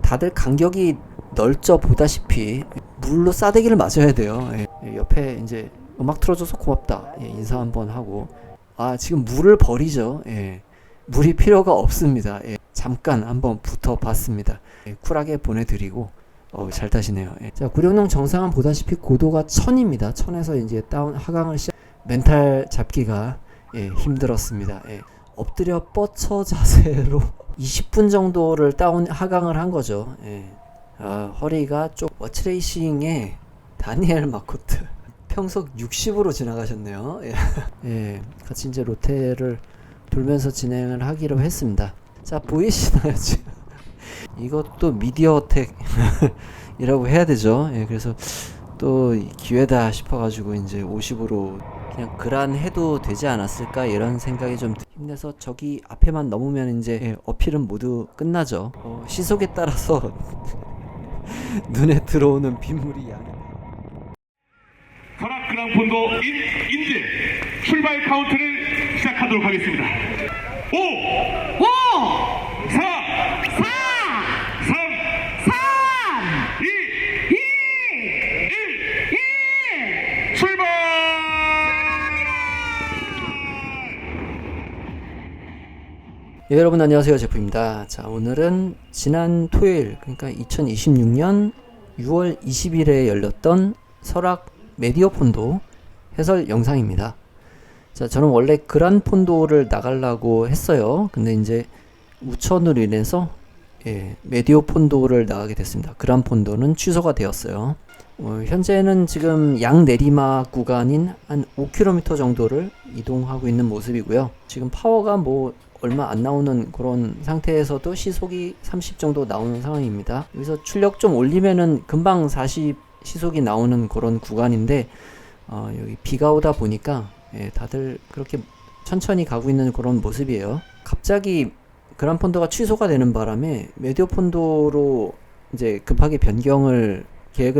다들 간격이 넓죠. 보다시피 물로 싸대기를 맞아야 돼요. 옆에 이제 음악 틀어줘서 고맙다, 인사 한번 하고, 지금 물을 버리죠. 물이 필요가 없습니다. 잠깐 한번 붙어봤습니다. 쿨하게 보내드리고, 잘 타시네요. 자, 구룡령 정상은 보다시피 고도가 1000입니다. 1000에서 이제 다운 하강을 멘탈 잡기가 힘들었습니다. 엎드려 뻗쳐 자세로 20분 정도를 하강을 한 거죠. 허리가 워치레이싱의 다니엘 마코트 평속 60으로 지나가셨네요. 같이 이제 롯데를 돌면서 진행을 하기로 했습니다. 자, 보이시나요 지금? 이것도 미디어텍 이라고 해야 되죠. 그래서 또 기회다 싶어가지고 이제 50으로 그냥 그란 해도 되지 않았을까, 이런 생각이 좀 힘내서 저기 앞에만 넘으면 이제 어필은 모두 끝나죠. 시속에 따라서 눈에 들어오는 빗물이 설악 그랑폰도 인제 출발 카운트를 시작하도록 하겠습니다. 5 4 3 2 1 출발! 여러분 안녕하세요, 제프입니다. 자, 오늘은 지난 토요일, 그러니까 2026년 6월 20일에 열렸던 설악 메디어폰도 해설 영상입니다. 자, 저는 원래 그란폰도를 나가려고 했어요. 근데 이제 우천으로 인해서 메디어폰도를 나가게 됐습니다. 그란폰도는 취소가 되었어요. 현재는 지금 양내리막 구간인 한 5km 정도를 이동하고 있는 모습이고요. 지금 파워가 얼마 안 나오는 그런 상태에서도 시속이 30 정도 나오는 상황입니다. 여기서 출력 좀 올리면은 금방 40 시속이 나오는 그런 구간인데, 여기 비가 오다 보니까 다들 그렇게 천천히 가고 있는 그런 모습이에요. 갑자기 그란폰도가 취소가 되는 바람에 메디어폰도로 이제 급하게 계획을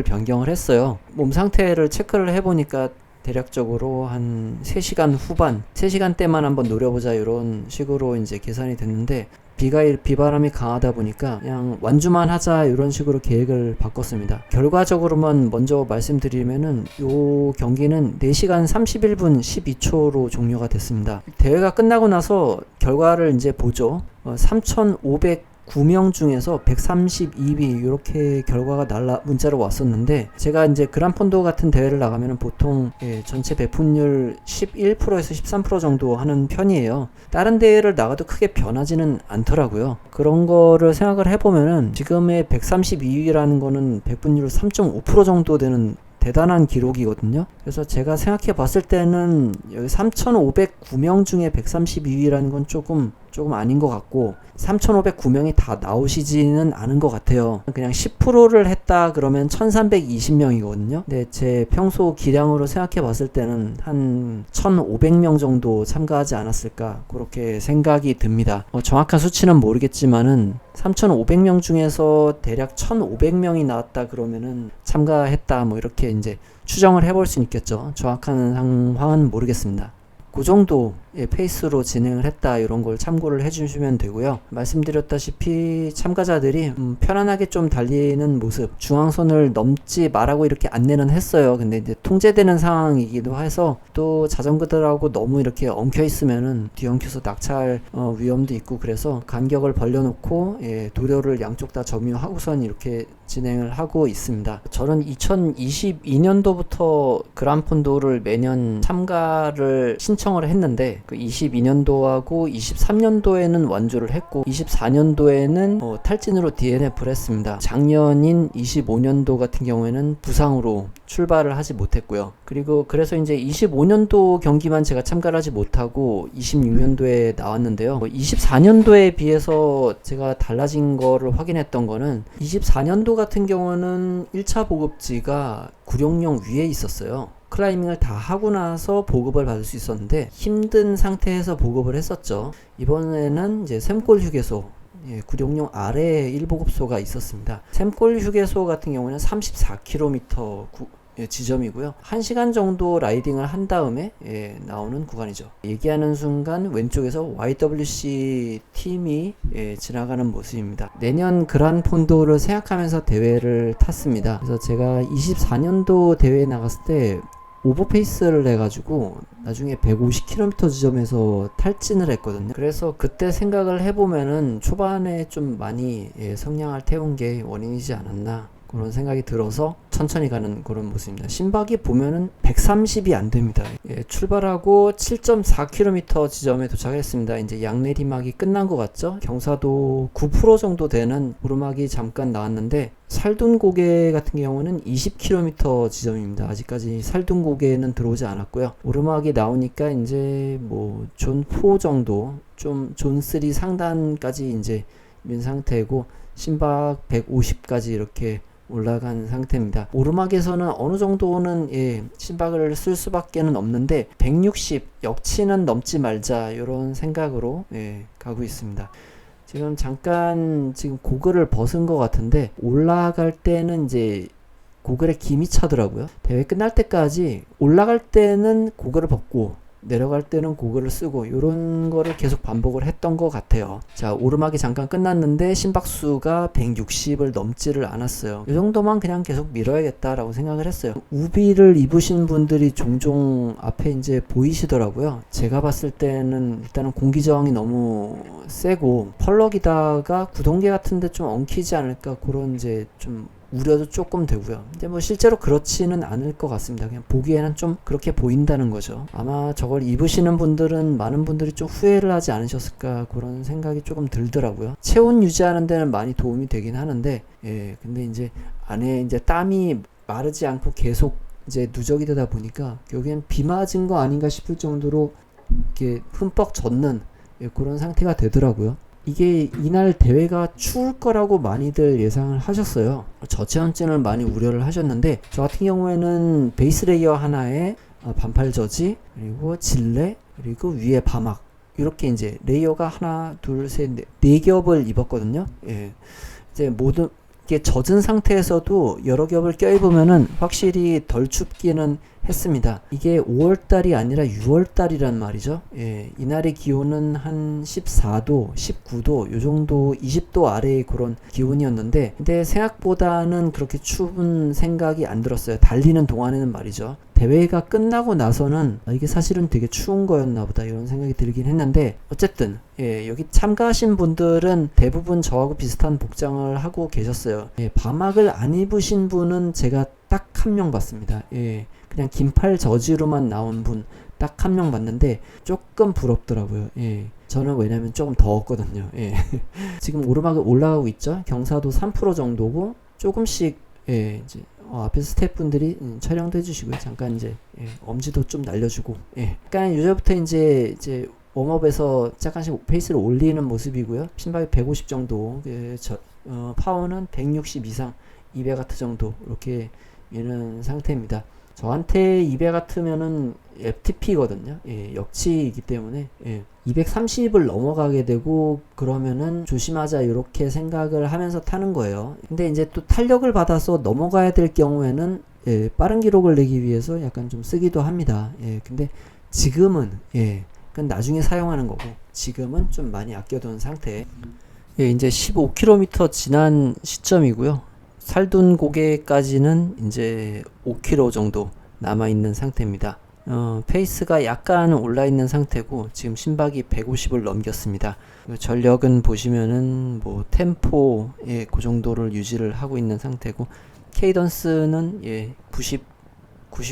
변경을 했어요. 몸 상태를 체크를 해보니까 대략적으로 한 3시간 후반, 3시간대만 한번 노려보자, 이런 식으로 이제 계산이 됐는데, 비바람이 강하다 보니까 그냥 완주만 하자, 이런 식으로 계획을 바꿨습니다. 결과적으로만 먼저 말씀드리면은 요 경기는 4시간 31분 12초로 종료가 됐습니다. 대회가 끝나고 나서 결과를 이제 보죠. 3,509명 중에서 132위, 이렇게 결과가 문자로 왔었는데, 제가 이제 그란폰도 같은 대회를 나가면은 보통 전체 배분율 11%에서 13% 정도 하는 편이에요. 다른 대회를 나가도 크게 변하지는 않더라고요. 그런 거를 생각을 해보면은 지금의 132위라는 거는 배분율 3.5% 정도 되는 대단한 기록이거든요. 그래서 제가 생각해 봤을 때는 여기 3,509명 중에 132위라는 건 조금 아닌 것 같고, 3,509명이 다 나오시지는 않은 것 같아요. 그냥 10%를 했다 그러면 1,320명이거든요. 근데 제 평소 기량으로 생각해 봤을 때는 한 1,500명 정도 참가하지 않았을까, 그렇게 생각이 듭니다. 정확한 수치는 모르겠지만은 3,500명 중에서 대략 1,500명이 나왔다 그러면은 참가했다, 이렇게 이제 추정을 해볼 수 있겠죠. 정확한 상황은 모르겠습니다. 그 정도의 페이스로 진행을 했다, 이런 걸 참고를 해주시면 되고요. 말씀드렸다시피 참가자들이 편안하게 좀 달리는 모습, 중앙선을 넘지 말라고 이렇게 안내는 했어요. 근데 이제 통제되는 상황이기도 해서, 또 자전거들하고 너무 이렇게 엉켜 있으면은 뒤엉켜서 낙찰 위험도 있고, 그래서 간격을 벌려놓고 도료를 양쪽 다 점유하고선 이렇게 진행을 하고 있습니다. 저는 2022년도부터 그란폰도를 매년 참가를 신청을 했는데, 그 22년도하고 23년도에는 완주를 했고, 24년도에는 탈진으로 DNF를 했습니다. 작년인 25년도 같은 경우에는 부상으로 출발을 하지 못했고요. 그래서 이제 25년도 경기만 제가 참가를 하지 못하고 26년도에 나왔는데요. 24년도에 비해서 제가 달라진 거를 확인했던 거는, 24년도 같은 경우는 1차 보급지가 구룡령 위에 있었어요. 클라이밍을 다 하고 나서 보급을 받을 수 있었는데, 힘든 상태에서 보급을 했었죠. 이번에는 이제 샘골 휴게소, 구룡령 아래에 1보급소가 있었습니다. 샘골 휴게소 같은 경우는 34km 지점이고요. 1시간 정도 라이딩을 한 다음에 나오는 구간이죠. 얘기하는 순간 왼쪽에서 YWC 팀이 지나가는 모습입니다. 내년 그란 폰도를 생각하면서 대회를 탔습니다. 그래서 제가 24년도 대회에 나갔을 때 오버페이스를 해가지고 나중에 150km 지점에서 탈진을 했거든요. 그래서 그때 생각을 해보면은 초반에 좀 많이 성량을 태운 게 원인이지 않았나 그런 생각이 들어서 천천히 가는 그런 모습입니다. 심박이 보면은 130이 안 됩니다. 출발하고 7.4km 지점에 도착했습니다. 이제 양내리막이 끝난 것 같죠? 경사도 9% 정도 되는 오르막이 잠깐 나왔는데 살둔고개 같은 경우는 20km 지점입니다. 아직까지 살둔고개는 들어오지 않았고요. 오르막이 나오니까 이제 뭐 존 4 정도, 좀 존 3 상단까지 이제 민 상태고 심박 150까지 이렇게 올라간 상태입니다. 오르막에서는 어느 정도는 심박을 쓸 수밖에는 없는데 160 역치는 넘지 말자 이런 생각으로 가고 있습니다. 지금 잠깐 고글을 벗은 것 같은데 올라갈 때는 이제 고글에 김이 차더라고요. 대회 끝날 때까지 올라갈 때는 고글을 벗고 내려갈 때는 고글을 쓰고 이런 거를 계속 반복을 했던 것 같아요. 자, 오르막이 잠깐 끝났는데 심박수가 160을 넘지를 않았어요. 이 정도만 그냥 계속 밀어야겠다라고 생각을 했어요. 우비를 입으신 분들이 종종 앞에 이제 보이시더라고요. 제가 봤을 때는 일단은 공기 저항이 너무 세고 펄럭이다가 구동계 같은데 좀 엉키지 않을까 그런 이제 좀 우려도 조금 되고요. 근데 뭐 실제로 그렇지는 않을 것 같습니다. 그냥 보기에는 좀 그렇게 보인다는 거죠. 아마 저걸 입으시는 분들은 많은 분들이 좀 후회를 하지 않으셨을까 그런 생각이 조금 들더라고요. 체온 유지하는 데는 많이 도움이 되긴 하는데 근데 이제 안에 이제 땀이 마르지 않고 계속 이제 누적이 되다 보니까 여기엔 비 맞은 거 아닌가 싶을 정도로 이렇게 흠뻑 젖는 그런 상태가 되더라고요. 이게 이날 대회가 추울 거라고 많이들 예상을 하셨어요. 저체온증을 많이 우려를 하셨는데 저 같은 경우에는 베이스 레이어 하나에 반팔 저지 그리고 질레 그리고 위에 바막 이렇게 이제 레이어가 하나 네 겹을 입었거든요. 이제 모든 이게 젖은 상태에서도 여러 겹을 껴입으면은 확실히 덜 춥기는 했습니다. 이게 5월달이 아니라 6월달이란 말이죠. 이날의 기온은 한 14도, 19도, 요 정도 20도 아래의 그런 기온이었는데, 근데 생각보다는 그렇게 추운 생각이 안 들었어요. 달리는 동안에는 말이죠. 대회가 끝나고 나서는 이게 사실은 되게 추운 거였나 보다 이런 생각이 들긴 했는데 어쨌든 여기 참가하신 분들은 대부분 저하고 비슷한 복장을 하고 계셨어요. 바막을 안 입으신 분은 제가 딱 한 명 봤습니다. 그냥 긴팔 저지로만 나온 분 딱 한 명 봤는데 조금 부럽더라고요. 저는 왜냐면 조금 더웠거든요. 지금 오르막을 올라가고 있죠. 경사도 3% 정도고 조금씩 이제 앞에 스태프분들이 촬영도 해주시고요. 잠깐 이제 엄지도 좀 날려주고 약간 유저부터 이제 웜업에서 약간씩 페이스를 올리는 모습이고요. 심박이 150 정도, 파워는 160 이상, 200W 정도 이렇게 미는 상태입니다. 저한테 200W면은 FTP거든요. 역치이기 때문에 230을 넘어가게 되고 그러면은 조심하자 이렇게 생각을 하면서 타는 거예요. 근데 이제 또 탄력을 받아서 넘어가야 될 경우에는 빠른 기록을 내기 위해서 약간 좀 쓰기도 합니다. 근데 지금은 그건 나중에 사용하는 거고 지금은 좀 많이 아껴둔 상태. 이제 15km 지난 시점이고요. 살둔 고개까지는 이제 5km 정도 남아있는 상태입니다. 페이스가 약간 올라있는 상태고 지금 심박이 150을 넘겼습니다. 전력은 보시면은 뭐 템포 그 정도를 유지를 하고 있는 상태고 케이던스는 90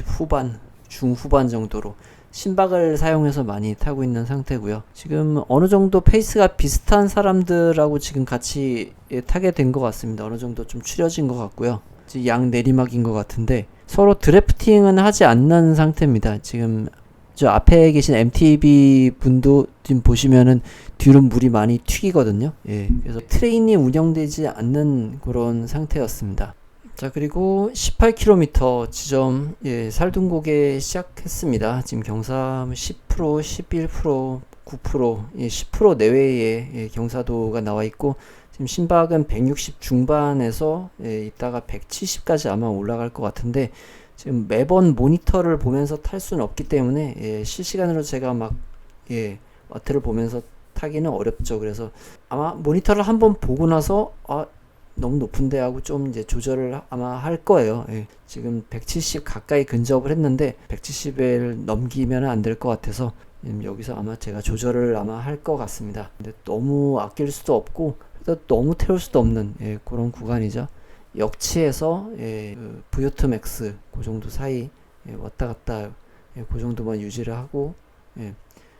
후반 중후반 정도로 심박을 사용해서 많이 타고 있는 상태고요. 지금 어느 정도 페이스가 비슷한 사람들하고 지금 같이 타게 된 것 같습니다. 어느 정도 좀 추려진 것 같고요. 지금 양 내리막인 것 같은데 서로 드래프팅은 하지 않는 상태입니다. 지금 저 앞에 계신 MTB 분도 지금 보시면은 뒤로 물이 많이 튀기거든요. 그래서 트레인이 운영되지 않는 그런 상태였습니다. 자, 그리고 18km 지점 살둔고개 시작했습니다. 지금 경사 10%, 11%, 9%, 10% 내외의 경사도가 나와 있고 지금 심박은 160 중반에서 이따가 170까지 아마 올라갈 것 같은데 지금 매번 모니터를 보면서 탈 수는 없기 때문에 실시간으로 제가 막 와트를 보면서 타기는 어렵죠. 그래서 아마 모니터를 한번 보고 나서 너무 높은데 하고 좀 이제 조절을 아마 할 거예요. 지금 170 가까이 근접을 했는데 170을 넘기면 안 될 것 같아서 여기서 아마 제가 조절을 아마 할 것 같습니다. 근데 너무 아낄 수도 없고 너무 태울 수도 없는 그런 구간이죠. 역치에서 VO2 맥스 그 정도 사이 왔다 갔다 그 정도만 유지를 하고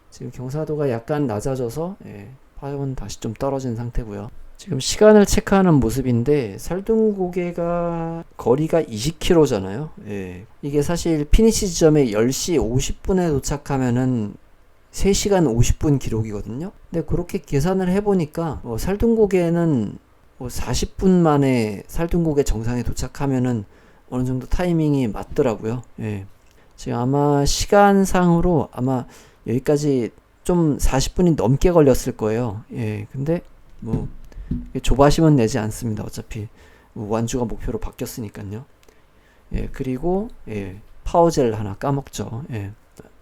지금 경사도가 약간 낮아져서 파워는 다시 좀 떨어진 상태고요. 지금 시간을 체크하는 모습인데 살둥고개가 거리가 20km잖아요. 이게 사실 피니시 지점에 10시 50분에 도착하면은 3시간 50분 기록이거든요. 근데 그렇게 계산을 해보니까 살둥고개는 40분 만에 살둥고개 정상에 도착하면은 어느 정도 타이밍이 맞더라고요. 지금 아마 시간상으로 아마 여기까지 좀 40분이 넘게 걸렸을 거예요. 근데 뭐 조바심은 내지 않습니다. 어차피 완주가 목표로 바뀌었으니까요. 그리고 파워젤 하나 까먹죠.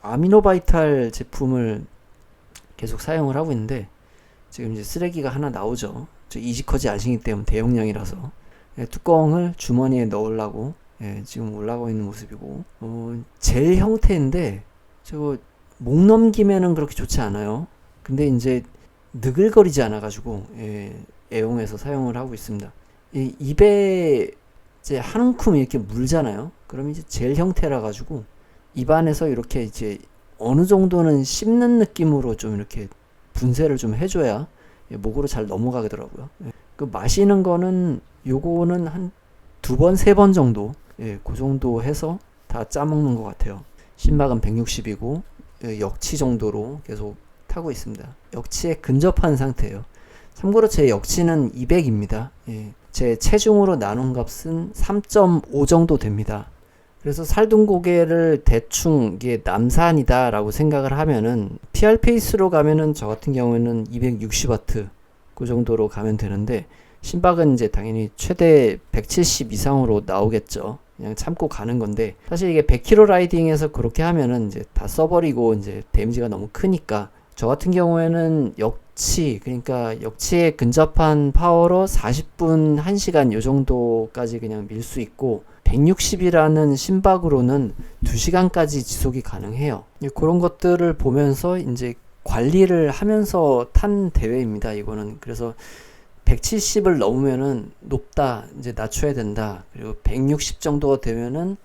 아미노바이탈 제품을 계속 사용을 하고 있는데 지금 이제 쓰레기가 하나 나오죠. 저 이지커지 아시기 때문에 대용량이라서 뚜껑을 주머니에 넣으려고 지금 올라가고 있는 모습이고 젤 형태인데 저거 목 넘기면은 그렇게 좋지 않아요. 근데 이제 느글거리지 않아 가지고 애용해서 사용을 하고 있습니다. 입에 이제 한 움큼 이렇게 물잖아요. 그럼 이제 젤 형태라 가지고 입안에서 이렇게 이제 어느 정도는 씹는 느낌으로 좀 이렇게 분쇄를 좀 해줘야 목으로 잘 넘어가더라고요. 그 마시는 거는 요거는 한 2번, 3번 정도 그 정도 해서 다 짜먹는 것 같아요. 심박은 160이고 역치 정도로 계속 타고 있습니다. 역치에 근접한 상태예요. 참고로 제 역치는 200입니다. 제 체중으로 나눈 값은 3.5 정도 됩니다. 그래서 살둥고개를 대충 이게 남산이다 라고 생각을 하면은 PR 페이스로 가면은 저 같은 경우에는 260W 그 정도로 가면 되는데 심박은 이제 당연히 최대 170 이상으로 나오겠죠. 그냥 참고 가는 건데 사실 이게 100km 라이딩에서 그렇게 하면은 이제 다 써버리고 이제 데미지가 너무 크니까 저 같은 경우에는 역치 그러니까 역치에 근접한 파워로 40분 1시간 요 정도까지 그냥 밀 수 있고 160이라는 심박으로는 2시간까지 지속이 가능해요. 그런 것들을 보면서 이제 관리를 하면서 탄 대회입니다. 이거는 그래서 170을 넘으면은 높다 이제 낮춰야 된다. 그리고 160 정도가 되면은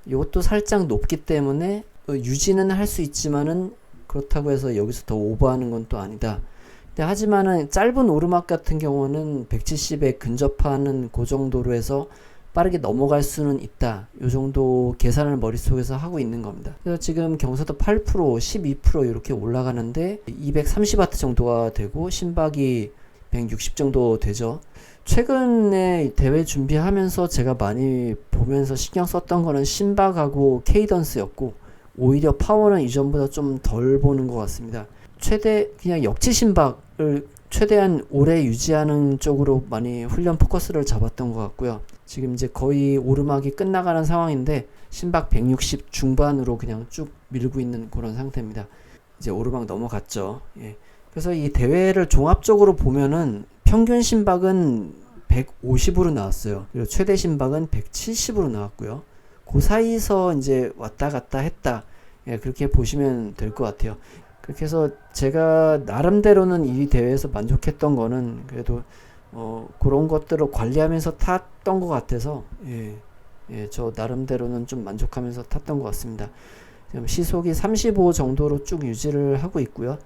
이것도 살짝 높기 때문에 유지는 할 수 있지만은 그렇다고 해서 여기서 더 오버하는 건 또 아니다. 근데 하지만은 짧은 오르막 같은 경우는 170에 근접하는 그 정도로 해서 빠르게 넘어갈 수는 있다. 요 정도 계산을 머릿속에서 하고 있는 겁니다. 그래서 지금 경사도 8%, 12% 이렇게 올라가는데 230W 정도가 되고 심박이 160 정도 되죠. 최근에 대회 준비하면서 제가 많이 보면서 신경 썼던 거는 심박하고 케이던스였고 오히려 파워는 이전보다 좀 덜 보는 것 같습니다. 최대 그냥 역치 심박을 최대한 오래 유지하는 쪽으로 많이 훈련 포커스를 잡았던 것 같고요. 지금 이제 거의 오르막이 끝나가는 상황인데 심박 160 중반으로 그냥 쭉 밀고 있는 그런 상태입니다. 이제 오르막 넘어갔죠. 그래서 이 대회를 종합적으로 보면은 평균 심박은 150으로 나왔어요. 그리고 최대 심박은 170으로 나왔고요. 그 사이에서 이제 왔다 갔다 했다. 그렇게 보시면 될 것 같아요. 그렇게 해서 제가 나름대로는 이 대회에서 만족했던 거는 그래도 그런 것들을 관리하면서 탔던 것 같아서 저 나름대로는 좀 만족하면서 탔던 것 같습니다. 지금 시속이 35 정도로 쭉 유지를 하고 있고요.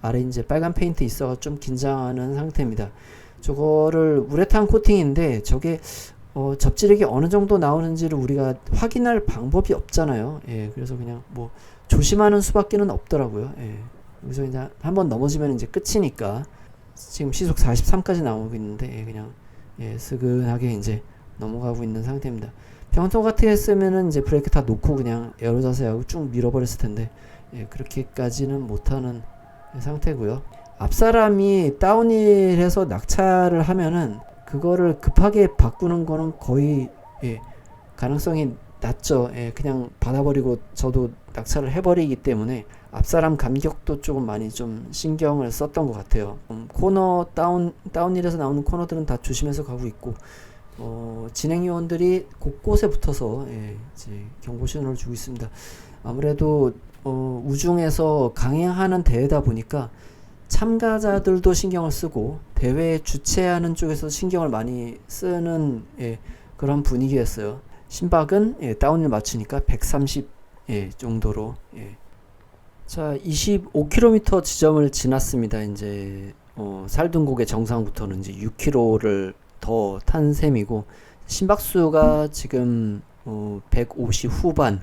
아래 이제 빨간 페인트 있어서 좀 긴장하는 상태입니다. 저거를 우레탄 코팅인데 저게 접지력이 어느 정도 나오는지를 우리가 확인할 방법이 없잖아요. 그래서 그냥 뭐 조심하는 수밖에는 없더라고요. 그래서 이제 한번 넘어지면 이제 끝이니까 지금 시속 43까지 나오고 있는데 그냥 스근하게 이제 넘어가고 있는 상태입니다. 평소 같았으면은 이제 브레이크 다 놓고 그냥 에어로 자세하고 쭉 밀어버렸을 텐데 그렇게까지는 못하는 상태고요. 앞사람이 다운힐해서 낙차를 하면은 그거를 급하게 바꾸는 거는 거의 가능성이 낮죠. 예, 그냥 받아버리고 저도 낙차를 해버리기 때문에 앞사람 간격도 조금 많이 좀 신경을 썼던 것 같아요. 코너 다운힐에서 나오는 코너들은 다 조심해서 가고 있고, 진행 요원들이 곳곳에 붙어서 이제 경고 신호를 주고 있습니다. 아무래도 우중에서 강행하는 대회다 보니까 참가자들도 신경을 쓰고 대회 주최하는 쪽에서 신경을 많이 쓰는 그런 분위기였어요. 심박은 다운힐 맞추니까 130 정도로. 자, 25km 지점을 지났습니다. 이제 살둥곡의 정상부터는 이제 6km를 더 탄 셈이고, 심박수가 지금 150 후반,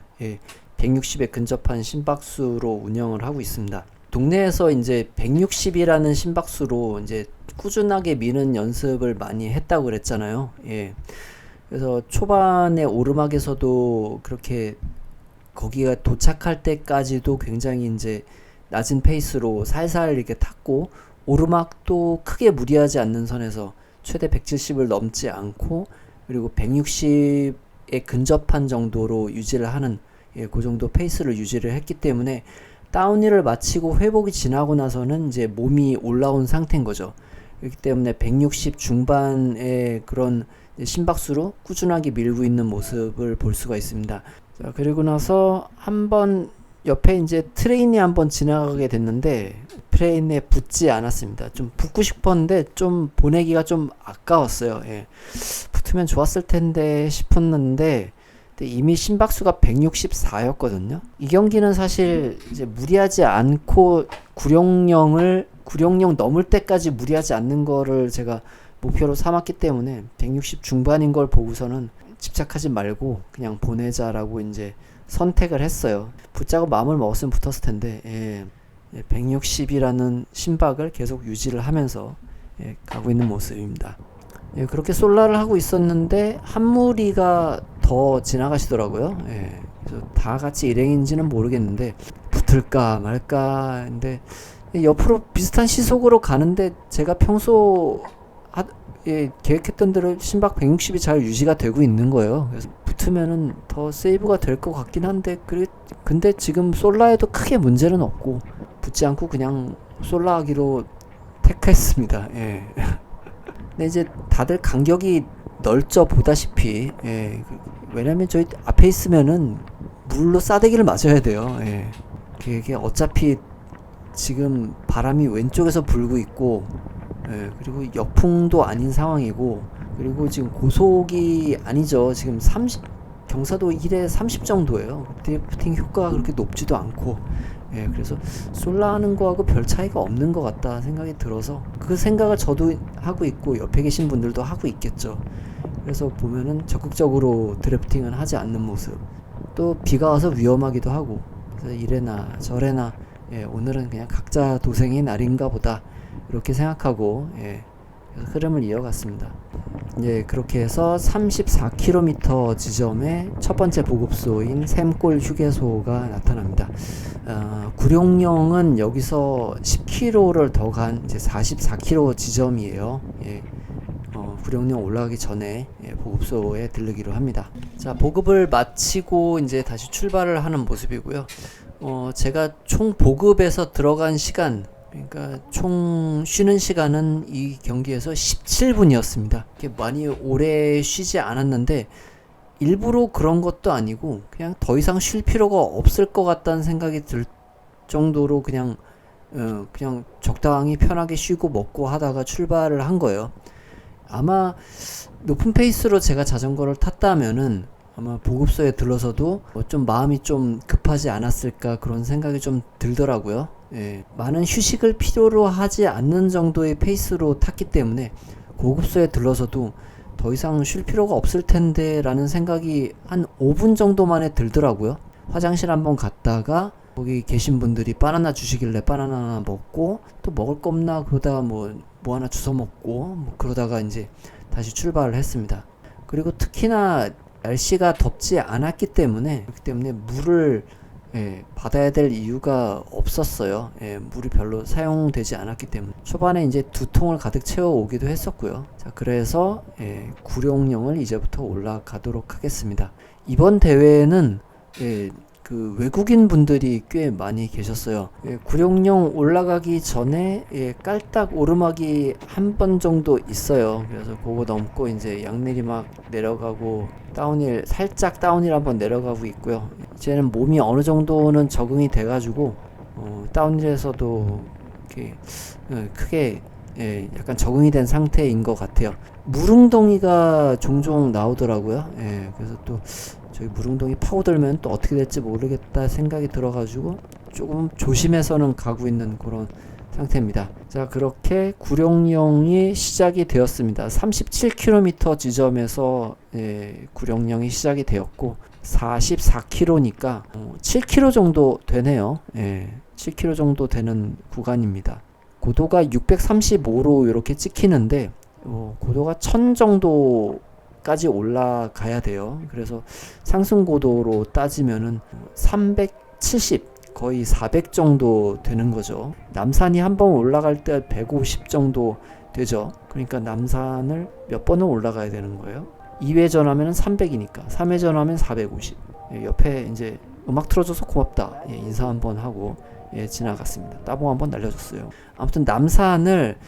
160에 근접한 심박수로 운영을 하고 있습니다. 동네에서 이제 160이라는 심박수로 이제 꾸준하게 미는 연습을 많이 했다고 그랬잖아요. 그래서 초반에 오르막에서도 그렇게 거기가 도착할 때까지도 굉장히 이제 낮은 페이스로 살살 이렇게 탔고, 오르막도 크게 무리하지 않는 선에서 최대 170을 넘지 않고, 그리고 160에 근접한 정도로 유지를 하는 그 정도 페이스를 유지를 했기 때문에 다운힐을 마치고 회복이 지나고 나서는 이제 몸이 올라온 상태인 거죠. 그렇기 때문에 160 중반의 그런 심박수로 꾸준하게 밀고 있는 모습을 볼 수가 있습니다. 자, 그리고 나서 한번 옆에 이제 트레인이 한번 지나가게 됐는데 트레인에 붙지 않았습니다. 좀 붙고 싶었는데 좀 보내기가 좀 아까웠어요. 붙으면 좋았을 텐데 싶었는데 이미 심박수가 164였거든요. 이 경기는 사실 이제 무리하지 않고 구룡령 넘을 때까지 무리하지 않는 거를 제가 목표로 삼았기 때문에 160 중반인 걸 보고서는 집착하지 말고 그냥 보내자라고 이제 선택을 했어요. 붙자고 마음을 먹었으면 붙었을 텐데 160이라는 심박을 계속 유지를 하면서 가고 있는 모습입니다. 그렇게 솔라를 하고 있었는데 한 무리가 더 지나가시더라고요. 그래서 다 같이 일행인지는 모르겠는데 붙을까 말까. 근데 옆으로 비슷한 시속으로 가는데 제가 평소 계획했던 대로 심박 160이 잘 유지가 되고 있는 거예요. 그래서 붙으면은 더 세이브가 될 것 같긴 한데, 근데 지금 솔라에도 크게 문제는 없고 붙지 않고 그냥 솔라하기로 택했습니다. 근데 이제 다들 간격이 넓죠, 보다시피. 왜냐면 저희 앞에 있으면은 물로 싸대기를 맞아야 돼요. 그게 어차피 지금 바람이 왼쪽에서 불고 있고, 그리고 역풍도 아닌 상황이고, 그리고 지금 고속이 아니죠. 지금 경사도 1에 30 정도예요. 드리프팅 효과가 그렇게 높지도 않고, 그래서 솔라 하는 거하고 별 차이가 없는 것 같다 생각이 들어서 그 생각을 저도 하고 있고 옆에 계신 분들도 하고 있겠죠. 그래서 보면은 적극적으로 드래프팅은 하지 않는 모습, 또 비가 와서 위험하기도 하고, 그래서 이래나 저래나 오늘은 그냥 각자 도생의 날인가 보다 이렇게 생각하고 흐름을 이어갔습니다. 그렇게 해서 34km 지점에 첫 번째 보급소인 샘골 휴게소가 나타납니다. 구룡령은 여기서 10km를 더 간 이제 44km 지점이에요. 구룡령 올라가기 전에 보급소에 들르기로 합니다. 자, 보급을 마치고 이제 다시 출발을 하는 모습이고요. 제가 총 보급에서 들어간 시간, 그러니까 총 쉬는 시간은 이 경기에서 17분이었습니다. 많이 오래 쉬지 않았는데 일부러 그런 것도 아니고 그냥 더 이상 쉴 필요가 없을 것 같다는 생각이 들 정도로 그냥 적당히 편하게 쉬고 먹고 하다가 출발을 한 거예요. 아마 높은 페이스로 제가 자전거를 탔다면은 아마 보급소에 들러서도 좀 마음이 좀 급하지 않았을까 그런 생각이 좀 들더라고요. 많은 휴식을 필요로 하지 않는 정도의 페이스로 탔기 때문에 보급소에 들러서도 더 이상 쉴 필요가 없을 텐데 라는 생각이 한 5분 정도 만에 들더라고요. 화장실 한번 갔다가 거기 계신 분들이 바나나 주시길래 바나나 하나 먹고, 또 먹을 거 없나 그러다가 뭐 하나 주워 먹고 그러다가 이제 다시 출발을 했습니다. 그리고 특히나 날씨가 덥지 않았기 때문에, 물을 받아야 될 이유가 없었어요. 물이 별로 사용되지 않았기 때문에. 초반에 이제 2통을 가득 채워 오기도 했었고요. 자, 그래서 구룡령을 이제부터 올라가도록 하겠습니다. 이번 대회는 그 외국인 분들이 꽤 많이 계셨어요. 구룡령 올라가기 전에 깔딱 오르막이 한 번 정도 있어요. 그래서 그거 넘고 이제 양내리막 내려가고 다운힐, 살짝 다운힐 한번 내려가고 있고요. 이제는 몸이 어느 정도는 적응이 돼가지고 다운힐에서도 이렇게 크게 약간 적응이 된 상태인 것 같아요. 무릉덩이가 종종 나오더라고요. 그래서 또 저희 무릉덩이 파고들면 또 어떻게 될지 모르겠다 생각이 들어가지고 조금 조심해서는 가고 있는 그런 상태입니다. 자, 그렇게 구룡령이 시작이 되었습니다. 37km 지점에서 구룡령이 시작이 되었고 44km니까 7km 정도 되네요. 7km 정도 되는 구간입니다. 고도가 635로 이렇게 찍히는데 고도가 1000 정도까지 올라가야 돼요. 그래서 상승 고도로 따지면은 370 거의 400 정도 되는 거죠. 남산이 한번 올라갈 때 150 정도 되죠. 그러니까 남산을 몇 번은 올라가야 되는 거예요. 2회전 하면 300이니까 3회전 하면 450. 옆에 이제 음악 틀어줘서 고맙다 인사 한번 하고 지나갔습니다. 따봉 한번 날려줬어요. 아무튼 남산을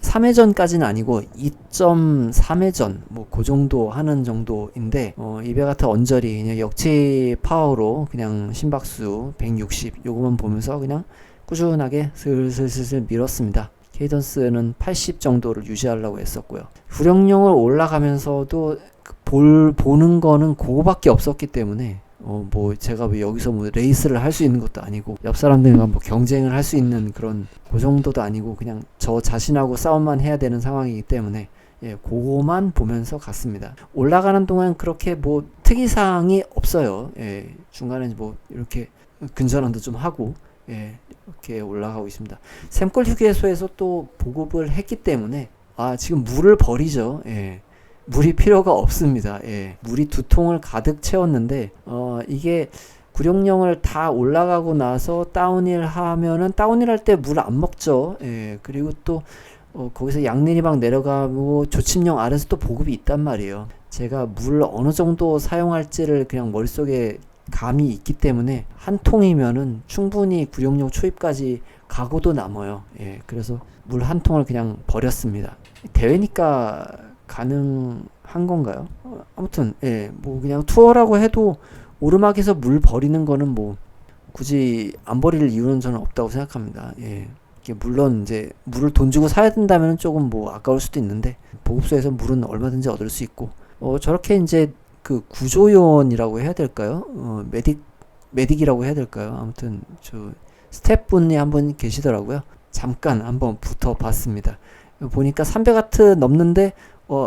3회전까지는 아니고 2.3회전 뭐 그 정도 하는 정도인데 이 배 같은 언저리 그냥 역치 파워로 그냥 심박수 160 요거만 보면서 그냥 꾸준하게 슬슬 밀었습니다. 케이던스는 80 정도를 유지하려고 했었고요. 구룡령을 올라가면서도 보는 거는 그거밖에 없었기 때문에 뭐 제가 왜 여기서 뭐 레이스를 할 수 있는 것도 아니고 옆 사람들과 뭐 경쟁을 할 수 있는 그런 그 정도도 아니고 그냥 저 자신하고 싸움만 해야 되는 상황이기 때문에 그거만 보면서 갔습니다. 올라가는 동안 그렇게 뭐 특이사항이 없어요. 중간에 뭐 이렇게 근전환도 좀 하고 이렇게 올라가고 있습니다. 샘골 휴게소에서 또 보급을 했기 때문에 지금 물을 버리죠. 물이 필요가 없습니다. 물이 2통을 가득 채웠는데 이게 구룡령을 다 올라가고 나서 다운힐 하면은 다운힐 할 때 물 안 먹죠. 그리고 또 거기서 양내리막 내려가고 조침령 아래서 또 보급이 있단 말이에요. 제가 물 어느 정도 사용할지를 그냥 머릿속에 감이 있기 때문에 한 통이면은 충분히 구룡령 초입까지 가고도 남아요. 그래서 물 한 통을 그냥 버렸습니다. 대회니까 가능한 건가요? 아무튼 뭐 그냥 투어라고 해도 오르막에서 물 버리는 거는 뭐 굳이 안 버릴 이유는 저는 없다고 생각합니다. 물론 이제 물을 돈 주고 사야 된다면 조금 뭐 아까울 수도 있는데 보급소에서 물은 얼마든지 얻을 수 있고 저렇게 이제 그 구조요원이라고 해야 될까요? 메딕이라고 해야 될까요? 아무튼 저 스태프분이 한분 계시더라고요. 잠깐 한번 붙어봤습니다. 보니까 300W 넘는데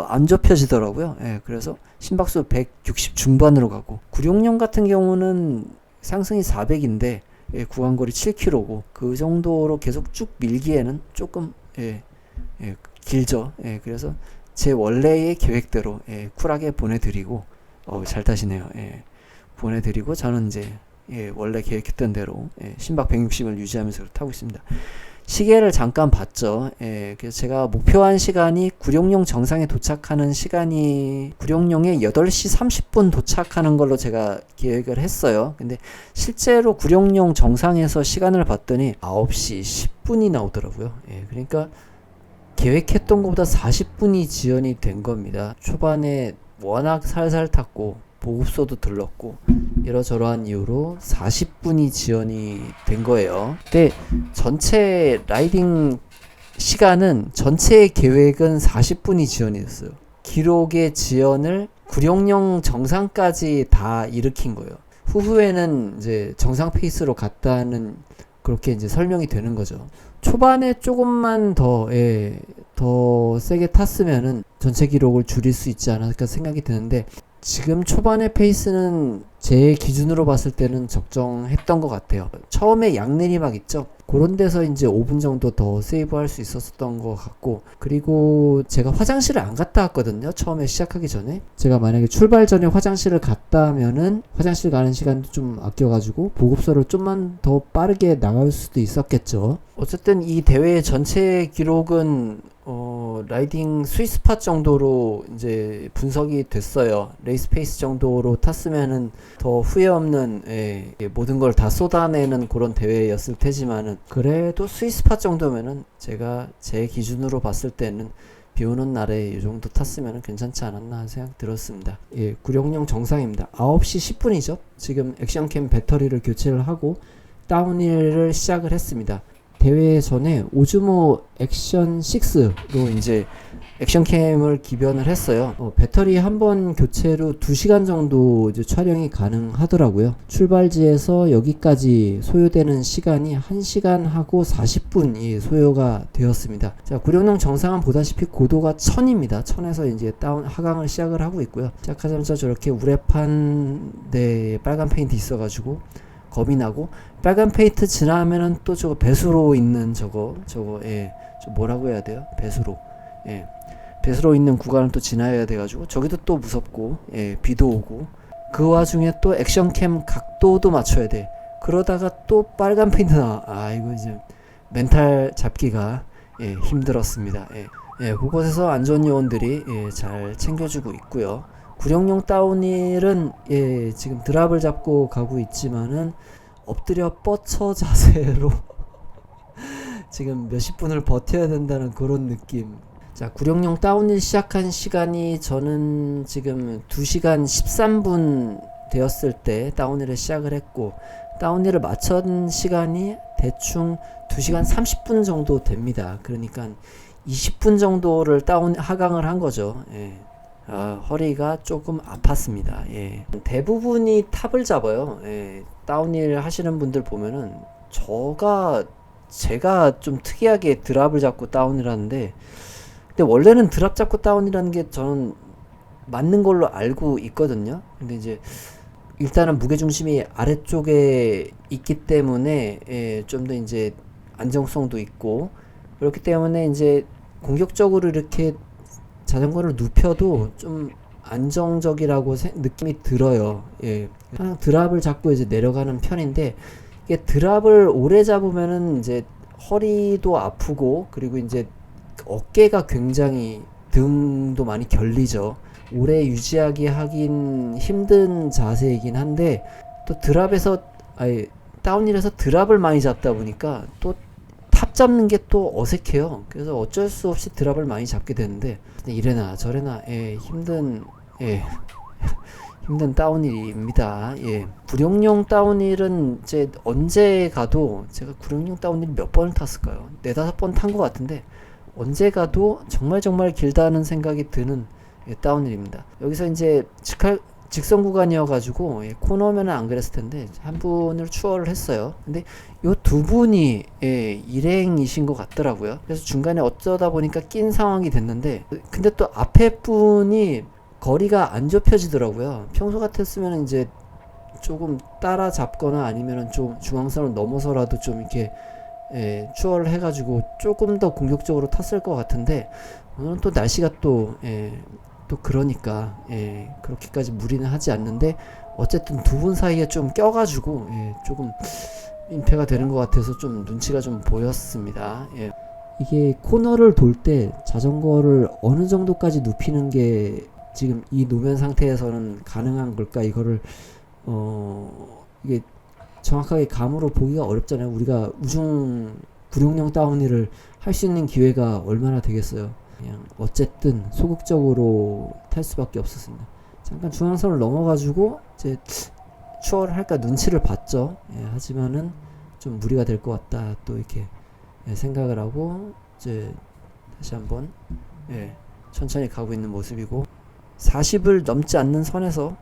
안 좁혀지더라고요. 그래서 심박수 160 중반으로 가고 구룡령 같은 경우는 상승이 400인데 구간거리 7km고 그 정도로 계속 쭉 밀기에는 조금 길죠. 그래서 제 원래의 계획대로 쿨하게 보내드리고 잘 타시네요. 보내드리고 저는 이제 원래 계획했던 대로 심박 160을 유지하면서 타고 있습니다. 시계를 잠깐 봤죠. 그래서 제가 목표한 시간이 구룡령 정상에 도착하는 시간이 구룡령에 8시 30분 도착하는 걸로 제가 계획을 했어요. 근데 실제로 구룡령 정상에서 시간을 봤더니 9시 10분이 나오더라고요. 그러니까 계획했던 것보다 40분이 지연이 된 겁니다. 초반에 워낙 살살 탔고 보급소도 들렀고 이러저러한 이유로 40분이 지연이 된 거예요. 근데 전체 라이딩 시간은 전체 계획은 40분이 지연이 됐어요. 기록의 지연을 구룡령 정상까지 다 일으킨 거예요. 후에는 이제 정상 페이스로 갔다는 그렇게 이제 설명이 되는 거죠. 초반에 조금만 더 세게 탔으면은 전체 기록을 줄일 수 있지 않을까 생각이 드는데 지금 초반의 페이스는 제 기준으로 봤을 때는 적정했던 것 같아요. 처음에 양내리막 있죠? 그런 데서 이제 5분 정도 더 세이브할 수 있었던 것 같고, 그리고 제가 화장실을 안 갔다 왔거든요. 처음에 시작하기 전에. 제가 만약에 출발 전에 화장실을 갔다 하면은 화장실 가는 시간도 좀 아껴가지고 보급소를 좀만 더 빠르게 나갈 수도 있었겠죠. 어쨌든 이 대회의 전체 기록은 라이딩 스위스팟 정도로 이제 분석이 됐어요. 레이스 페이스 정도로 탔으면은 더 후회 없는 모든 걸 다 쏟아내는 그런 대회였을 테지만은, 그래도 스위스팟 정도면은 제가 제 기준으로 봤을 때는 비 오는 날에 이 정도 탔으면 괜찮지 않았나 하는 생각 들었습니다. 예, 구룡령 정상입니다. 9시 10분이죠. 지금 액션캠 배터리를 교체를 하고 다운힐을 시작을 했습니다. 대회 전에 오즈모 액션 6로 이제 액션캠을 기변을 했어요. 배터리 한 번 교체로 2시간 정도 이제 촬영이 가능하더라고요. 출발지에서 여기까지 소요되는 시간이 1시간 하고 40분이 소요가 되었습니다. 자, 구룡령 정상은 보다시피 고도가 1000입니다. 1000에서 이제 하강을 시작을 하고 있고요. 시작하자마자 저렇게 우레판에 빨간 페인트 있어가지고 겁이 나고, 빨간 페인트 지나면은 또 저거 배수로 있는 저거 뭐라고 해야 돼요? 배수로 있는 구간을 또 지나야 돼가지고 저기도 또 무섭고, 비도 오고, 그 와중에 또 액션캠 각도도 맞춰야 돼. 그러다가 또 빨간 페인트 나와. 이거 이제 멘탈 잡기가 힘들었습니다. 그곳에서 안전요원들이 잘 챙겨주고 있고요. 구룡령 다운힐은 지금 드랍을 잡고 가고 있지만은 엎드려 뻗쳐 자세로 지금 몇십 분을 버텨야 된다는 그런 느낌. 자, 구룡령 다운힐 시작한 시간이 저는 지금 2시간 13분 되었을 때 다운힐을 시작을 했고, 다운힐을 마친 시간이 대충 2시간 30분 정도 됩니다. 그러니까 20분 정도를 하강을 한 거죠. 허리가 조금 아팠습니다. 대부분이 탑을 잡아요. 다운힐 하시는 분들 보면은 제가 좀 특이하게 드랍을 잡고 다운힐 하는데, 근데 원래는 드랍 잡고 다운이라는 게 저는 맞는 걸로 알고 있거든요. 근데 이제 일단은 무게중심이 아래쪽에 있기 때문에 좀 더 이제 안정성도 있고, 그렇기 때문에 이제 공격적으로 이렇게 자전거를 눕혀도 좀 안정적이라고 느낌이 들어요. 그냥 드랍을 잡고 이제 내려가는 편인데, 이게 드랍을 오래 잡으면은 이제 허리도 아프고, 그리고 이제 어깨가 굉장히 등도 많이 결리죠. 오래 유지하기 하긴 힘든 자세이긴 한데, 또 다운힐에서 드랍을 많이 잡다 보니까 또 탑 잡는 게 또 어색해요. 그래서 어쩔 수 없이 드랍을 많이 잡게 되는데, 이래나 저래나 힘든 다운힐입니다. 구룡령 다운힐은 이제 언제 가도, 제가 구룡령 다운힐 몇 번을 탔을까요? 4-5번 탄 것 같은데, 언제 가도 정말 길다는 생각이 드는 다운힐입니다. 여기서 이제 직선 구간이어가지고 코너면은 안 그랬을 텐데 한 분을 추월을 했어요. 근데 요 두 분이 일행이신 것 같더라고요. 그래서 중간에 어쩌다 보니까 낀 상황이 됐는데, 근데 또 앞에 분이 거리가 안 좁혀지더라고요. 평소 같았으면 이제 조금 따라잡거나 아니면은 좀 중앙선을 넘어서라도 좀 이렇게 추월을 해가지고 조금 더 공격적으로 탔을 것 같은데, 오늘은 또 날씨가 또 그러니까 그렇게까지 무리는 하지 않는데, 어쨌든 두 분 사이에 좀 껴가지고 조금 민폐가 되는 것 같아서 좀 눈치가 좀 보였습니다. 이게 코너를 돌 때 자전거를 어느 정도까지 눕히는 게 지금 이 노면 상태에서는 가능한 걸까, 이거를 이게 정확하게 감으로 보기가 어렵잖아요. 우리가 구룡령 다운힐을 할 수 있는 기회가 얼마나 되겠어요. 그냥 어쨌든 소극적으로 탈 수밖에 없었습니다. 잠깐 중앙선을 넘어가지고 이제 추월을 할까 눈치를 봤죠. 하지만은 좀 무리가 될 것 같다 또 이렇게 생각을 하고 이제 다시 한번 천천히 가고 있는 모습이고, 40을 넘지 않는 선에서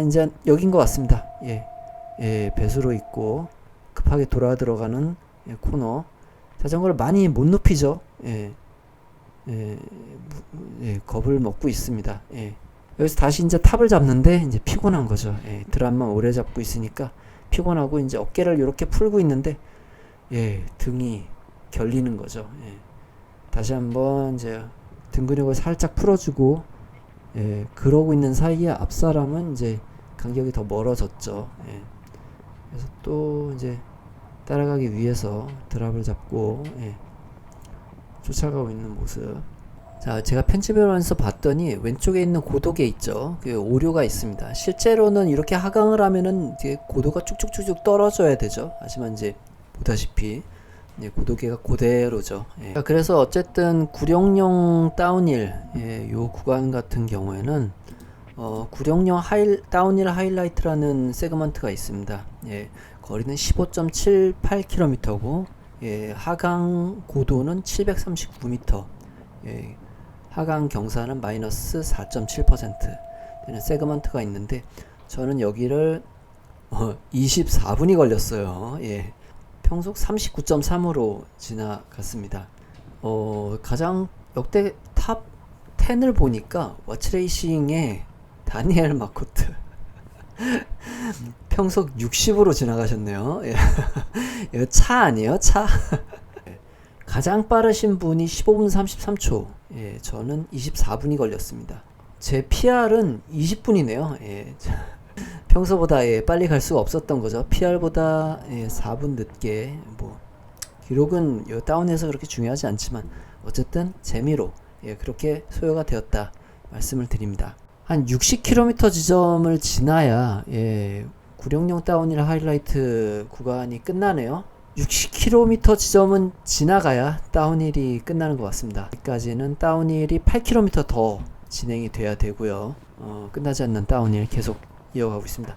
이제 여긴 것 같습니다. 배수로 있고 급하게 돌아 들어가는 코너. 자전거를 많이 못 눕히죠. 겁을 먹고 있습니다. 여기서 다시 이제 탑을 잡는데 이제 피곤한 거죠. 예, 드랍만 오래 잡고 있으니까 피곤하고 이제 어깨를 이렇게 풀고 있는데 예, 등이 결리는 거죠. 예. 다시 한번 이제 등 근육을 살짝 풀어주고 예, 그러고 있는 사이에 앞 사람은 이제 간격이 더 멀어졌죠. 예. 그래서 또 이제 따라가기 위해서 드랍을 잡고 예, 쫓아가고 있는 모습. 자, 제가 편집을 하면서 봤더니 왼쪽에 있는 고도계 있죠. 그 오류가 있습니다. 실제로는 이렇게 하강을 하면은 이제 고도가 쭉쭉쭉쭉 떨어져야 되죠. 하지만 이제 보다시피 이제 고도계가 그대로죠. 예. 그래서 어쨌든 구령령 다운힐 예, 요 구간 같은 경우에는 구령령 다운힐 하이라이트라는 세그먼트가 있습니다. 예, 거리는 15.78km고 예, 하강 고도는 739m. 예, 하강 경사는 마이너스 4.7% 되는 세그먼트가 있는데 저는 여기를 24분이 걸렸어요. 예, 평속 39.3으로 지나갔습니다. 가장 역대 탑 10을 보니까 워치레이싱의 다니엘 마코트 평속 60으로 지나가셨네요. 예. 이거 차 아니에요? 차? 가장 빠르신 분이 15분 33초. 예, 저는 24분이 걸렸습니다. 제 PR은 20분이네요. 예, 평소보다 예, 빨리 갈 수가 없었던 거죠. PR보다 예, 4분 늦게. 뭐 기록은 요 다운에서 그렇게 중요하지 않지만 어쨌든 재미로 예, 그렇게 소요가 되었다 말씀을 드립니다. 한 60km 지점을 지나야 예, 구령령 다운힐 하이라이트 구간이 끝나네요. 60km 지점은 지나가야 다운힐이 끝나는 것 같습니다. 여기까지는 다운힐이 8km 더 진행이 돼야 되고요. 끝나지 않는 다운힐 계속 이어가고 있습니다.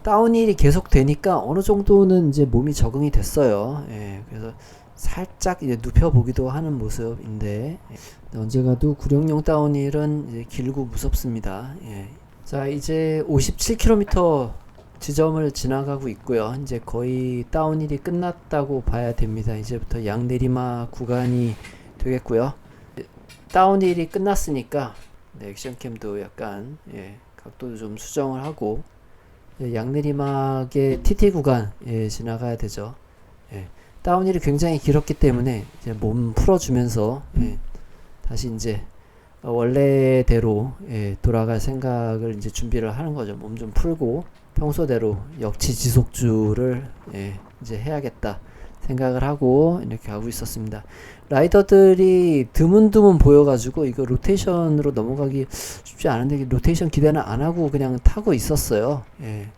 다운힐이 계속 되니까 어느 정도는 이제 몸이 적응이 됐어요. 예, 그래서 살짝 이제 눕혀보기도 하는 모습인데 언제 가도 구령령 다운힐은 이제 길고 무섭습니다. 예. 자, 이제 57km 지점을 지나가고 있고요. 이제 거의 다운힐이 끝났다고 봐야 됩니다. 이제부터 양내리막 구간이 되겠고요. 다운힐이 끝났으니까 네, 액션캠도 약간 예, 각도도 좀 수정을 하고 예, 양내리막의 TT 구간 예, 지나가야 되죠. 예, 다운힐이 굉장히 길었기 때문에 이제 몸 풀어주면서 예, 다시 이제 원래대로 예, 돌아갈 생각을 이제 준비를 하는 거죠. 몸 좀 풀고 평소대로 역치 지속주를 예, 이제 해야겠다 생각을 하고 이렇게 가고 있었습니다. 라이더들이 드문드문 보여가지고 이거 로테이션으로 넘어가기 쉽지 않은데 로테이션 기대는 안 하고 그냥 타고 있었어요. 예.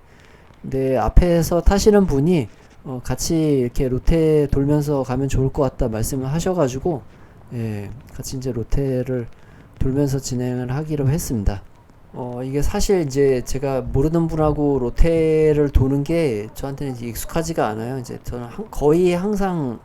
근데 앞에서 타시는 분이 같이 이렇게 로테 돌면서 가면 좋을 것 같다 말씀을 하셔가지고 예, 같이 이제 로테를 돌면서 진행을 하기로 했습니다. 이게 사실 이제 제가 모르는 분하고 로테를 도는 게 저한테는 이제 익숙하지가 않아요. 이제 저는 거의 항상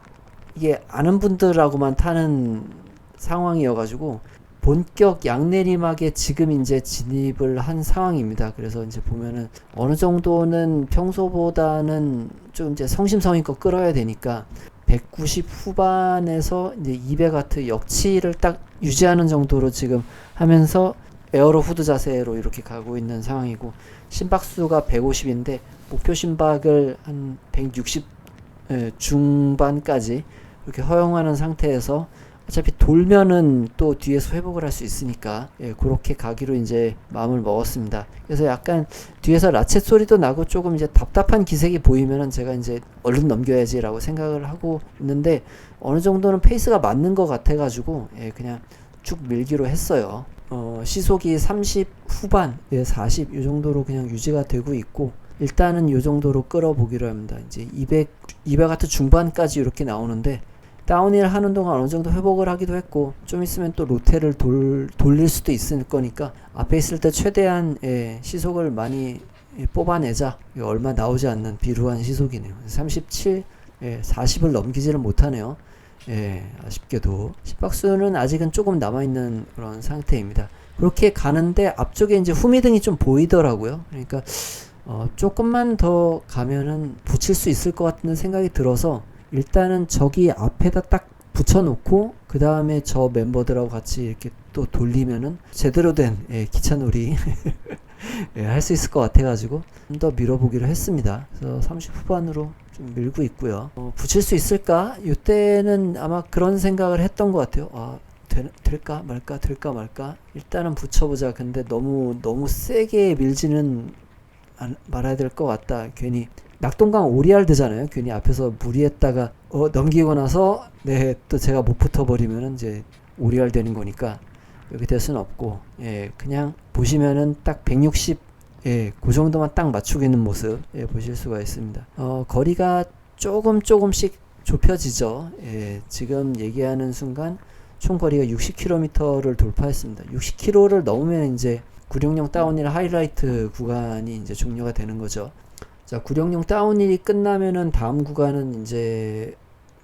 이게 아는 분들하고만 타는 상황이어가지고 본격 양내리막에 지금 이제 진입을 한 상황입니다. 그래서 이제 보면은 어느 정도는 평소보다는 좀 이제 성심성의껏 끌어야 되니까 190 후반에서 이제 200와트 역치를 딱 유지하는 정도로 지금 하면서 에어로 후드 자세로 이렇게 가고 있는 상황이고 심박수가 150인데 목표 심박을 한 160 중반까지 이렇게 허용하는 상태에서 어차피 돌면은 또 뒤에서 회복을 할 수 있으니까 예, 그렇게 가기로 이제 마음을 먹었습니다. 그래서 약간 뒤에서 라쳇 소리도 나고 조금 이제 답답한 기색이 보이면은 제가 이제 얼른 넘겨야지라고 생각을 하고 있는데 어느 정도는 페이스가 맞는 것 같아가지고 예, 그냥 쭉 밀기로 했어요. 시속이 30 후반, 예, 40 이 정도로 그냥 유지가 되고 있고 일단은 이 정도로 끌어보기로 합니다. 이제 200와트 중반까지 이렇게 나오는데 다운힐 하는 동안 어느 정도 회복을 하기도 했고 좀 있으면 또 로테를 돌릴 수도 있을 거니까 앞에 있을 때 최대한 예, 시속을 많이 뽑아내자. 얼마 나오지 않는 비루한 시속이네요. 37, 예, 40을 넘기지를 못하네요. 예, 아쉽게도 심박수는 아직은 조금 남아있는 그런 상태입니다. 그렇게 가는데 앞쪽에 이제 후미등이 좀 보이더라고요. 그러니까 조금만 더 가면은 붙일 수 있을 것 같은 생각이 들어서 일단은 저기 앞에다 딱 붙여놓고 그 다음에 저 멤버들하고 같이 이렇게 또 돌리면은 제대로 된 기차놀이 할 수 있을 것 같아가지고 좀 더 밀어보기로 했습니다. 그래서 30 후반으로 좀 밀고 있고요. 붙일 수 있을까? 이때는 아마 그런 생각을 했던 것 같아요. 될까 말까 일단은 붙여보자. 근데 너무 세게 밀지는 말아야 될 것 같다. 괜히 낙동강 오리알드잖아요. 괜히 앞에서 무리했다가 넘기고 나서 또 제가 못 붙어버리면은 이제 오리알 되는 거니까 여기 될 수는 없고, 그냥 보시면은 딱 160, 그 정도만 딱 맞추고 있는 모습 보실 수가 있습니다. 거리가 조금씩 좁혀지죠. 지금 얘기하는 순간 총 거리가 60km를 돌파했습니다. 60km를 넘으면 이제 960 다운힐 하이라이트 구간이 이제 종료가 되는 거죠. 자, 960 다운힐이 끝나면은 다음 구간은 이제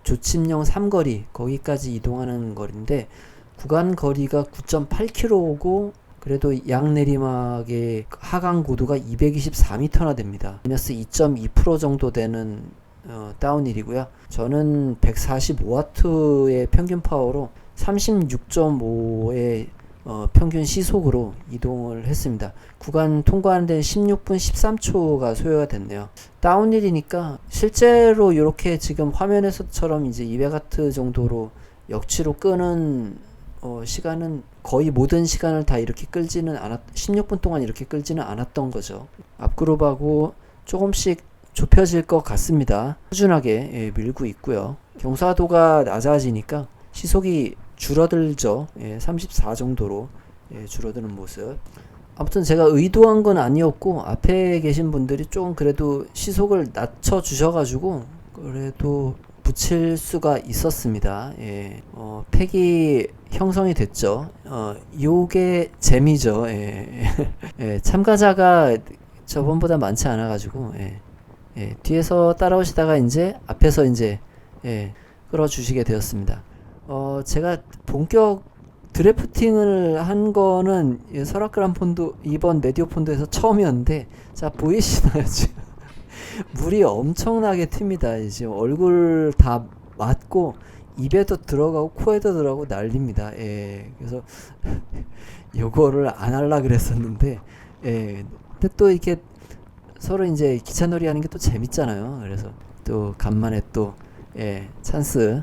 조침령 삼거리, 거기까지 이동하는 거리인데, 구간 거리가 9.8km고 그래도 양 내리막의 하강 고도가 224m나 됩니다. 마이너스 2.2% 정도 되는 다운힐이고요. 저는 145W의 평균 파워로 36.5의 평균 시속으로 이동을 했습니다. 구간 통과하는 데는 16분 13초가 소요가 됐네요. 다운힐이니까 실제로 이렇게 지금 화면에서처럼 이제 200W 정도로 역치로 끄는 시간은 거의 모든 시간을 다 이렇게 끌지는 16분 동안 이렇게 끌지는 않았던 거죠. 앞그룹하고 조금씩 좁혀질 것 같습니다. 꾸준하게 밀고 있고요. 경사도가 낮아지니까 시속이 줄어들죠. 34 정도로 줄어드는 모습. 아무튼 제가 의도한 건 아니었고 앞에 계신 분들이 조금 그래도 시속을 낮춰 주셔가지고 그래도 붙일 수가 있었습니다. 팩이 형성이 됐죠. 요게 재미죠. 참가자가 저번보다 많지 않아가지고 뒤에서 따라오시다가 이제 앞에서 이제 끌어주시게 되었습니다. 제가 본격 드래프팅을 한 거는 설악그란 폰도 이번 메디오 폰도에서 처음이었는데, 자, 보이시나요? 지금 물이 엄청나게 튑니다. 지금 얼굴 다 맞고 입에도 들어가고 코에도 들어가고 난립니다. 그래서 요거를 안 할라 그랬었는데, 근데 또 이렇게 서로 이제 기차놀이 하는 게 또 재밌잖아요. 그래서 또 간만에 또 찬스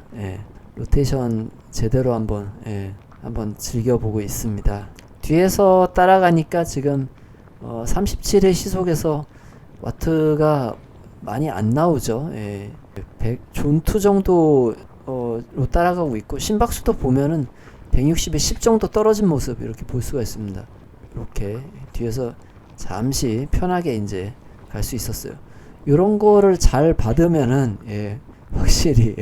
로테이션 제대로 한번 즐겨보고 있습니다. 뒤에서 따라가니까 지금 37의 시속에서 와트가 많이 안 나오죠. 100존2 정도로 따라가고 있고, 심박수도 보면은 160에 10 정도 떨어진 모습 이렇게 볼 수가 있습니다. 이렇게 뒤에서 잠시 편하게 이제 갈 수 있었어요. 요런 거를 잘 받으면은 확실히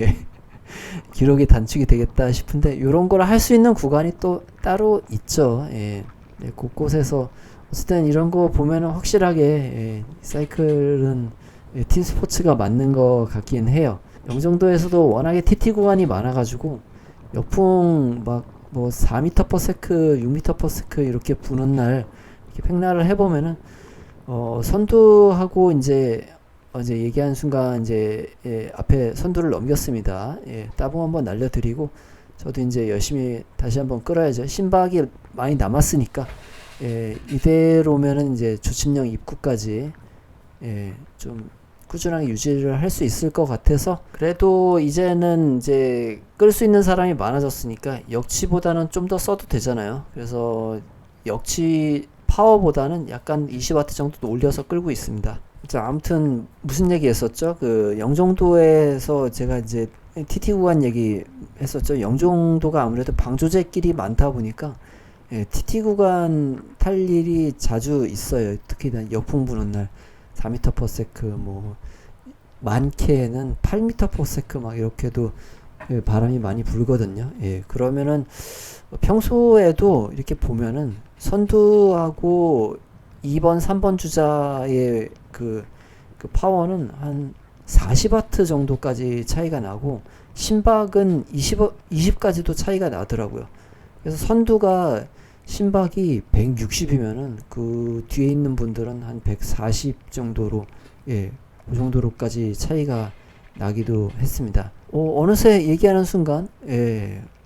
기록이 단축이 되겠다 싶은데, 요런 걸 할 수 있는 구간이 또 따로 있죠. 곳곳에서 어쨌든 이런 거 보면은 확실하게 사이클은 팀 스포츠가 맞는 것 같긴 해요. 영종도에서도 워낙에 TT 구간이 많아가지고 역풍 막 뭐 4m/s, 6m/s 이렇게 부는 날 이렇게 팽날을 해보면은 선두하고 이제 얘기한 순간 이제 앞에 선두를 넘겼습니다. 따봉 한번 날려드리고 저도 이제 열심히 다시 한번 끌어야죠. 심박이 많이 남았으니까 이대로면은 이제 조침령 입구까지 좀 꾸준하게 유지를 할 수 있을 것 같아서, 그래도 이제는 이제 끌 수 있는 사람이 많아졌으니까 역치보다는 좀 더 써도 되잖아요. 그래서 역치 파워보다는 약간 20W 정도 올려서 끌고 있습니다. 자, 아무튼 무슨 얘기 했었죠? 그 영종도에서 제가 이제 TT 구간 얘기 했었죠. 영종도가 아무래도 방조제길이 많다 보니까 TT 구간 탈 일이 자주 있어요. 특히 역풍 부는 날 4m/s, 뭐 많게는 8m/s 막 이렇게도 바람이 많이 불거든요. 그러면은 평소에도 이렇게 보면은 선두하고 2번, 3번 주자의 그 파워는 한 40W 정도까지 차이가 나고, 심박은 20까지도 차이가 나더라고요. 그래서 선두가 심박이 160이면은 그 뒤에 있는 분들은 한 140 정도로, 그 정도로까지 차이가 나기도 했습니다. 어느새 얘기하는 순간,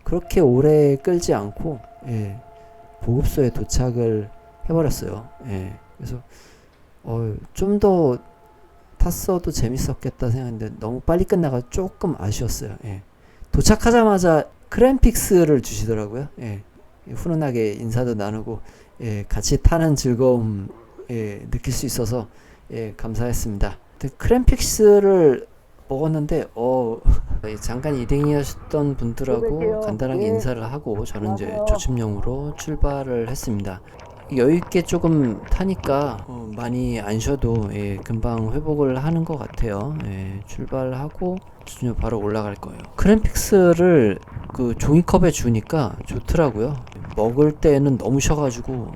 그렇게 오래 끌지 않고, 보급소에 도착을 해버렸어요. 예, 그래서 좀 더 탔어도 재밌었겠다 생각했는데 너무 빨리 끝나가 조금 아쉬웠어요. 예. 도착하자마자 크램픽스를 주시더라고요. 예. 훈훈하게 인사도 나누고 예, 같이 타는 즐거움 예, 느낄 수 있어서 예, 감사했습니다. 크램픽스를 먹었는데 잠깐 일행이었던 분들하고 간단하게 인사를 하고 저는 이제 조침령으로 출발을 했습니다. 여유있게 조금 타니까 많이 안 쉬어도 예, 금방 회복을 하는 것 같아요. 예, 출발하고 조침령 바로 올라갈 거예요. 크램픽스를 그 종이컵에 주니까 좋더라고요. 먹을 때는 너무 쉬어가지고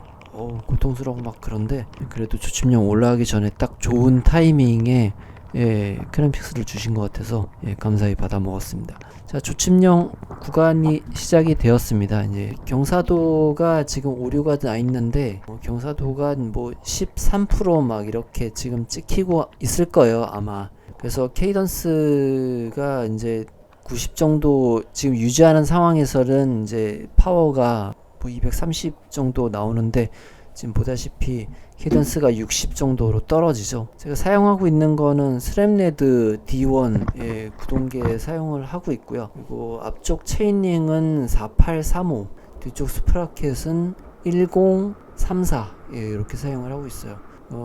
고통스러워 막 그런데 그래도 조침령 올라가기 전에 딱 좋은 타이밍에 예, 크램픽스를 주신 것 같아서 예, 감사히 받아 먹었습니다. 자, 조침령 구간이 시작이 되었습니다. 이제 경사도가 지금 오류가 나 있는데 경사도가 뭐 13% 이렇게 지금 찍히고 있을 거예요, 아마. 그래서 케이던스가 이제 90 정도 지금 유지하는 상황에서는 이제 파워가 뭐 230 정도 나오는데 지금 보다시피 케이던스가 60 정도로 떨어지죠. 제가 사용하고 있는 거는 스램레드 D1 구동계 사용을 하고 있고요. 그리고 앞쪽 체인링은 4835, 뒤쪽 스프라켓은 1034 이렇게 사용을 하고 있어요.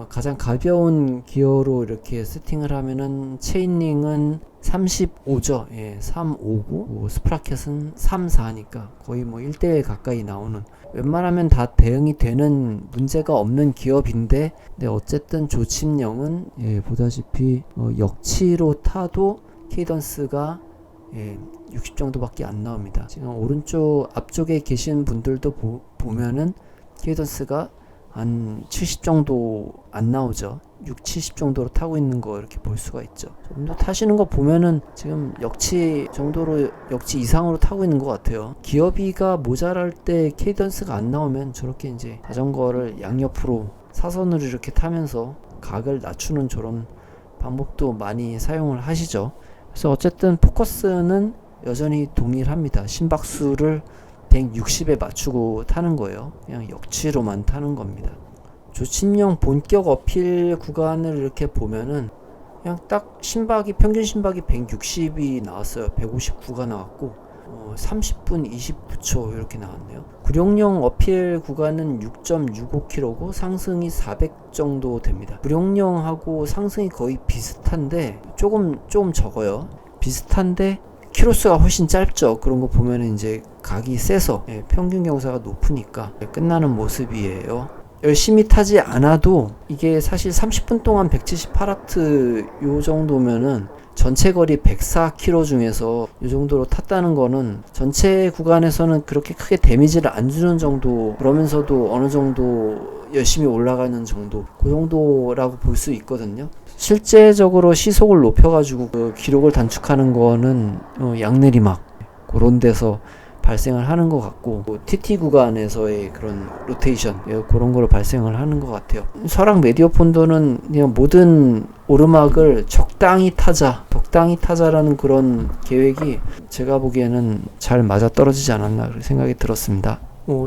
가장 가벼운 기어로 이렇게 세팅을 하면은 체인링은 35죠. 359. 스프라켓은 34니까 거의 뭐 1대1 가까이 나오는, 웬만하면 다 대응이 되는 문제가 없는 기업인데, 근데 어쨌든 조침령은 보다시피 역치로 타도 케이던스가 60 정도밖에 안 나옵니다. 지금 오른쪽 앞쪽에 계신 분들도 보면은 케이던스가 한 70 정도 안 나오죠. 6, 70 정도로 타고 있는 거 이렇게 볼 수가 있죠. 좀 더 타시는 거 보면은 지금 역치 정도로, 역치 이상으로 타고 있는 것 같아요. 기어비가 모자랄 때 케이던스가 안 나오면 저렇게 이제 자전거를 양옆으로 사선으로 이렇게 타면서 각을 낮추는 저런 방법도 많이 사용을 하시죠. 그래서 어쨌든 포커스는 여전히 동일합니다. 심박수를 160에 맞추고 타는 거예요. 그냥 역치로만 타는 겁니다. 조침령 본격 어필 구간을 이렇게 보면은 그냥 딱 평균 심박이 160이 나왔어요. 159가 나왔고 30분 29초 이렇게 나왔네요. 구룡령 어필 구간은 6.65km고 상승이 400 정도 됩니다. 구룡령하고 상승이 거의 비슷한데 조금 적어요. 비슷한데 키로수가 훨씬 짧죠. 그런 거 보면은 이제 각이 세서 평균 경사가 높으니까 끝나는 모습이에요. 열심히 타지 않아도 이게 사실 30분 동안 178와트 요 정도면은 전체 거리 104km 중에서 이 정도로 탔다는 거는 전체 구간에서는 그렇게 크게 데미지를 안 주는 정도, 그러면서도 어느 정도 열심히 올라가는 정도, 그 정도라고 볼 수 있거든요. 실제적으로 시속을 높여가지고 그 기록을 단축하는 거는 양내리막 그런 데서 발생을 하는 것 같고, TT 구간에서의 그런 로테이션 그런 거를 발생을 하는 것 같아요. 설악 메디어 폰도는 그냥 모든 오르막을 적당히 타자라는 그런 계획이 제가 보기에는 잘 맞아 떨어지지 않았나 그런 생각이 들었습니다.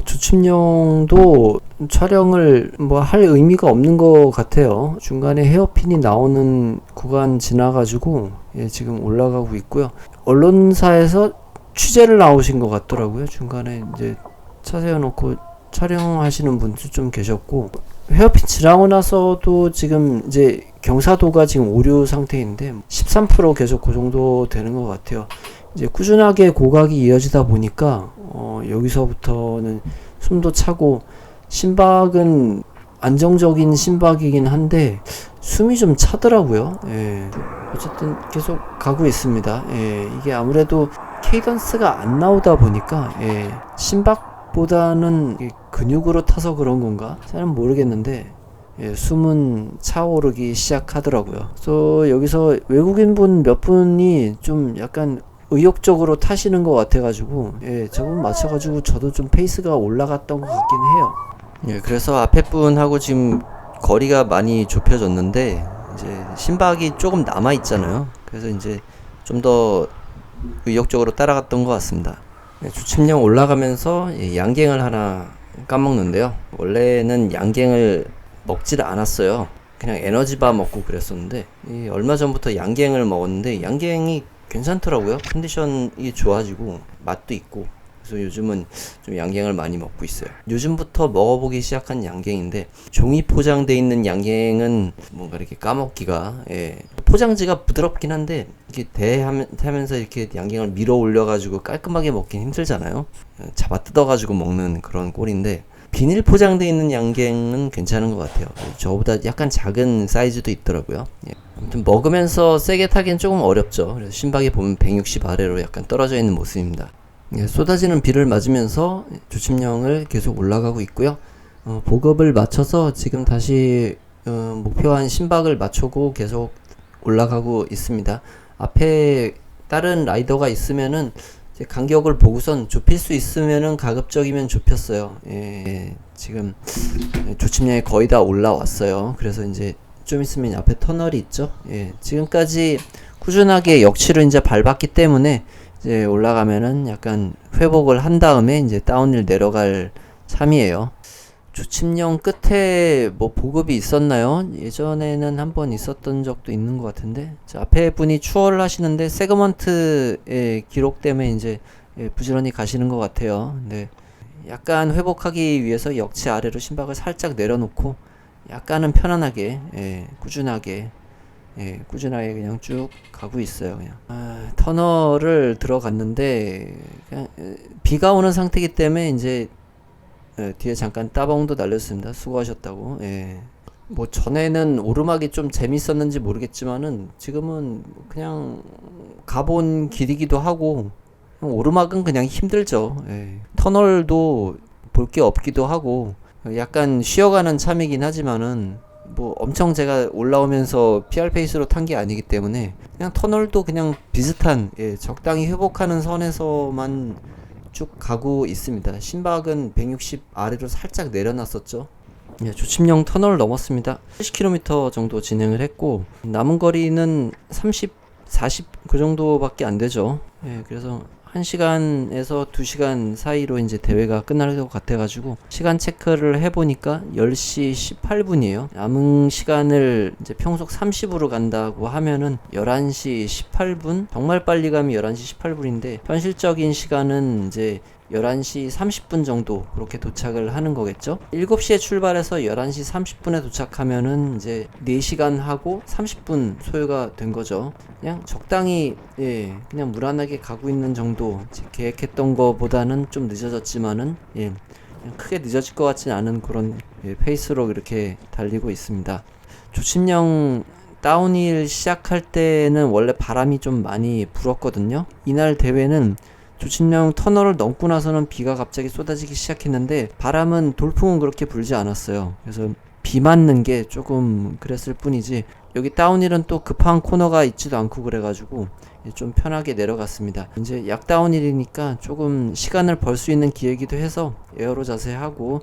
조침령도 촬영을 뭐 할 의미가 없는 것 같아요. 중간에 헤어핀이 나오는 구간 지나가지고 지금 올라가고 있고요. 언론사에서 취재를 나오신 것 같더라고요. 중간에 이제 차 세워놓고 촬영하시는 분도 좀 계셨고, 헤어핀 지나고 나서도 지금 이제 경사도가 지금 오류 상태인데 13% 계속 그 정도 되는 것 같아요. 이제 꾸준하게 고각이 이어지다 보니까 여기서부터는 숨도 차고, 심박은 안정적인 심박이긴 한데 숨이 좀 차더라고요. 어쨌든 계속 가고 있습니다. 이게 아무래도 케이던스가 안 나오다 보니까 심박보다는 근육으로 타서 그런 건가? 잘은 모르겠는데 숨은 차오르기 시작하더라고요. 그래서 여기서 외국인분 몇 분이 좀 약간 의욕적으로 타시는 것 같아가지고 저분 맞춰가지고 저도 좀 페이스가 올라갔던 것 같긴 해요. 그래서 앞에 분하고 지금 거리가 많이 좁혀졌는데 이제 심박이 조금 남아 있잖아요. 그래서 이제 좀 더 의욕적으로 따라갔던 것 같습니다. 조침령 올라가면서 양갱을 하나 까먹는데요. 원래는 양갱을 먹질 않았어요. 그냥 에너지바 먹고 그랬었는데 얼마 전부터 양갱을 먹었는데 양갱이 괜찮더라고요. 컨디션이 좋아지고 맛도 있고, 그래서 요즘은 좀 양갱을 많이 먹고 있어요. 요즘부터 먹어보기 시작한 양갱인데, 종이 포장돼 있는 양갱은 뭔가 이렇게 까먹기가, 포장지가 부드럽긴 한데 이렇게 대하면서 이렇게 양갱을 밀어 올려가지고 깔끔하게 먹긴 힘들잖아요. 잡아 뜯어가지고 먹는 그런 꼴인데, 비닐 포장돼 있는 양갱은 괜찮은 것 같아요. 저보다 약간 작은 사이즈도 있더라고요. 아무튼 먹으면서 세게 타기는 조금 어렵죠. 그래서 심박이 보면 160 아래로 약간 떨어져 있는 모습입니다. 쏟아지는 비를 맞으면서 조침령을 계속 올라가고 있고요. 보급을 맞춰서 지금 다시 목표한 심박을 맞추고 계속 올라가고 있습니다. 앞에 다른 라이더가 있으면은 이제 간격을 보고선 좁힐 수 있으면은 가급적이면 좁혔어요. 지금 조침량이 거의 다 올라왔어요. 그래서 이제 좀 있으면 앞에 터널이 있죠. 지금까지 꾸준하게 역치를 이제 밟았기 때문에 이제 올라가면은 약간 회복을 한 다음에 이제 다운힐 내려갈 참이에요. 조침령 끝에 뭐 보급이 있었나요? 예전에는 한번 있었던 적도 있는 것 같은데, 자, 앞에 분이 추월을 하시는데 세그먼트의 기록 때문에 이제 부지런히 가시는 것 같아요. 근데 약간 회복하기 위해서 역치 아래로 심박을 살짝 내려놓고 약간은 편안하게 꾸준하게 그냥 쭉 가고 있어요. 그냥 터널을 들어갔는데 그냥 비가 오는 상태이기 때문에 이제 뒤에 잠깐 따봉도 날렸습니다. 수고하셨다고. 뭐 전에는 오르막이 좀 재밌었는지 모르겠지만은 지금은 그냥 가본 길이기도 하고, 오르막은 그냥 힘들죠. 터널도 볼 게 없기도 하고 약간 쉬어가는 참이긴 하지만은 뭐 엄청 제가 올라오면서 PR 페이스로 탄 게 아니기 때문에 그냥 터널도 그냥 비슷한 적당히 회복하는 선에서만 쭉 가고 있습니다. 심박은 160 아래로 살짝 내려놨었죠. 조침령 터널을 넘었습니다. 80km 정도 진행을 했고 남은 거리는 30, 40 그 정도밖에 안 되죠. 그래서 1시간에서 2시간 사이로 이제 대회가 끝날 것 같아가지고 시간 체크를 해보니까 10시 18분이에요. 남은 시간을 이제 평속 30으로 간다고 하면은 11시 18분? 정말 빨리 가면 11시 18분인데 현실적인 시간은 이제 11시 30분 정도 그렇게 도착을 하는 거겠죠. 7시에 출발해서 11시 30분에 도착하면은 이제 4시간 하고 30분 소요가 된 거죠. 그냥 적당히 그냥 무난하게 가고 있는 정도. 계획했던 거보다는 좀 늦어졌지만은 그냥 크게 늦어질 것 같지는 않은 그런 페이스로 이렇게 달리고 있습니다. 조침령 다운힐 시작할 때는 원래 바람이 좀 많이 불었거든요. 이날 대회는 조침령 터널을 넘고 나서는 비가 갑자기 쏟아지기 시작했는데 바람은 돌풍은 그렇게 불지 않았어요. 그래서 비 맞는 게 조금 그랬을 뿐이지 여기 다운힐은 또 급한 코너가 있지도 않고 그래가지고 좀 편하게 내려갔습니다. 이제 약 다운힐이니까 조금 시간을 벌 수 있는 기회이기도 해서 에어로 자세하고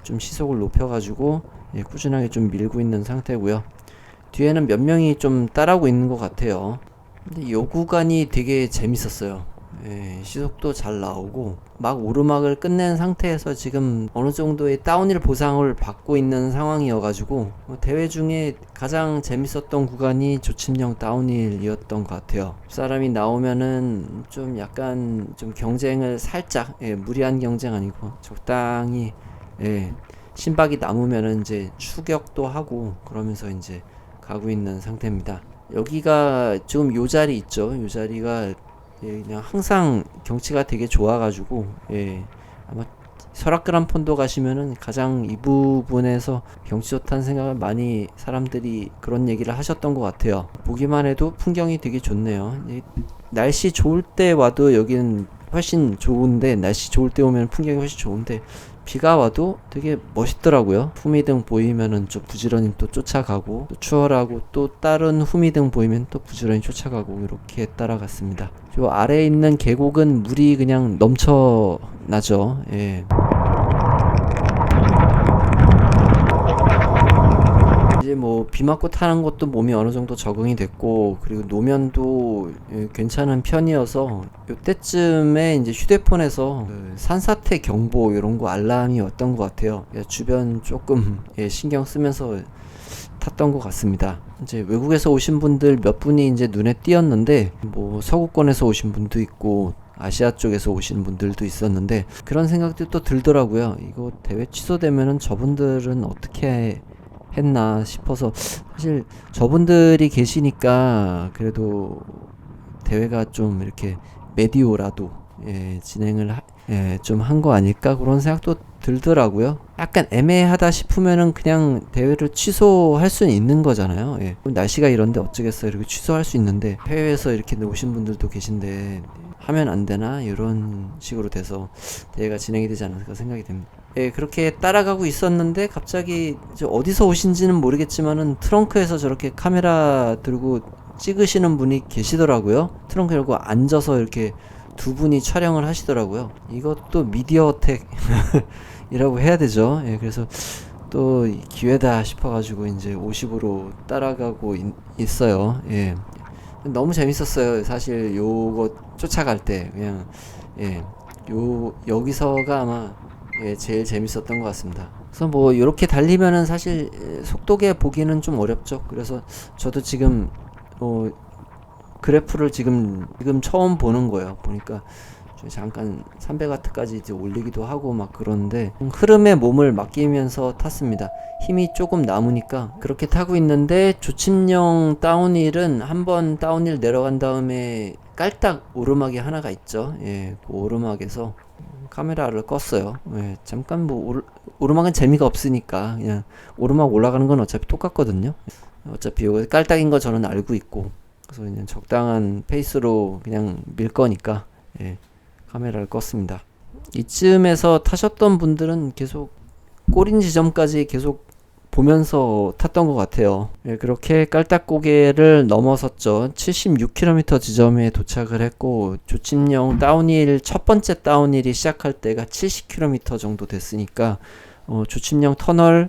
좀 시속을 높여가지고 꾸준하게 좀 밀고 있는 상태고요. 뒤에는 몇 명이 좀 따라오고 있는 것 같아요. 근데 이 구간이 되게 재밌었어요. 시속도 잘 나오고 막 오르막을 끝낸 상태에서 지금 어느 정도의 다운힐 보상을 받고 있는 상황이어가지고 대회 중에 가장 재밌었던 구간이 조침령 다운힐이었던 것 같아요. 사람이 나오면은 좀 약간 좀 경쟁을 살짝 무리한 경쟁 아니고 적당히 심박이 남으면은 이제 추격도 하고 그러면서 이제 가고 있는 상태입니다. 여기가 지금 요 자리 있죠. 요 자리가 그냥 항상 경치가 되게 좋아가지고 아마 설악그란 폰도 가시면은 가장 이 부분에서 경치 좋다는 생각을 많이 사람들이 그런 얘기를 하셨던 것 같아요. 보기만 해도 풍경이 되게 좋네요. 날씨 좋을 때 와도 여기는 훨씬 좋은데 날씨 좋을 때 오면 풍경이 훨씬 좋은데 비가 와도 되게 멋있더라고요. 후미등 보이면은 좀 부지런히 또 쫓아가고 또 추월하고 또 다른 후미등 보이면 또 부지런히 쫓아가고 이렇게 따라갔습니다. 저 아래에 있는 계곡은 물이 그냥 넘쳐나죠. 이제 이제 뭐 비 맞고 타는 것도 몸이 어느 정도 적응이 됐고, 그리고 노면도 괜찮은 편이어서 요때쯤에 이제 휴대폰에서 그 산사태 경보 이런 거 알람이 왔던 것 같아요. 주변 조금 신경 쓰면서 탔던 것 같습니다. 이제 외국에서 오신 분들 몇 분이 이제 눈에 띄었는데, 뭐 서구권에서 오신 분도 있고 아시아 쪽에서 오신 분들도 있었는데, 그런 생각도 또 들더라고요. 이거 대회 취소되면은 저분들은 어떻게 했나 싶어서, 사실 저분들이 계시니까 그래도 대회가 좀 이렇게 메디오라도 진행을 좀 한 거 아닐까, 그런 생각도 들더라고요. 약간 애매하다 싶으면은 그냥 대회를 취소할 수는 있는 거잖아요. 날씨가 이런데 어쩌겠어요. 이렇게 취소할 수 있는데, 해외에서 이렇게 오신 분들도 계신데 하면 안 되나, 이런 식으로 돼서 대회가 진행이 되지 않을까 생각이 됩니다. 그렇게 따라가고 있었는데 갑자기 이제 어디서 오신지는 모르겠지만은 트렁크에서 저렇게 카메라 들고 찍으시는 분이 계시더라고요. 트렁크 열고 앉아서 이렇게 두 분이 촬영을 하시더라고요. 이것도 미디어 어택 이라고 해야 되죠. 그래서 또 기회다 싶어가지고 이제 50으로 따라가고 있어요. 너무 재밌었어요. 사실 요거 쫓아갈 때 그냥 여기서가 아마 제일 재밌었던 것 같습니다. 그래서 뭐 이렇게 달리면은 사실 속도계 보기는 좀 어렵죠. 그래서 저도 지금 그래프를 지금 처음 보는 거예요. 보니까 잠깐 300W까지 이제 올리기도 하고 막 그러는데, 흐름에 몸을 맡기면서 탔습니다. 힘이 조금 남으니까 그렇게 타고 있는데, 조침령 다운힐은 한번 다운힐 내려간 다음에 깔딱 오르막이 하나가 있죠. 그 오르막에서 카메라를 껐어요. 잠깐 뭐 오르막은 재미가 없으니까 그냥 오르막 올라가는 건 어차피 똑같거든요. 어차피 이거 깔딱인 거 저는 알고 있고, 그래서 그냥 적당한 페이스로 그냥 밀 거니까 카메라를 껐습니다. 이쯤에서 타셨던 분들은 계속 꼬린 지점까지 계속 보면서 탔던 것 같아요. 그렇게 깔딱고개를 넘어섰죠. 76km 지점에 도착을 했고, 조침령 다운힐 첫 번째 다운힐이 시작할 때가 70km 정도 됐으니까 조침령 터널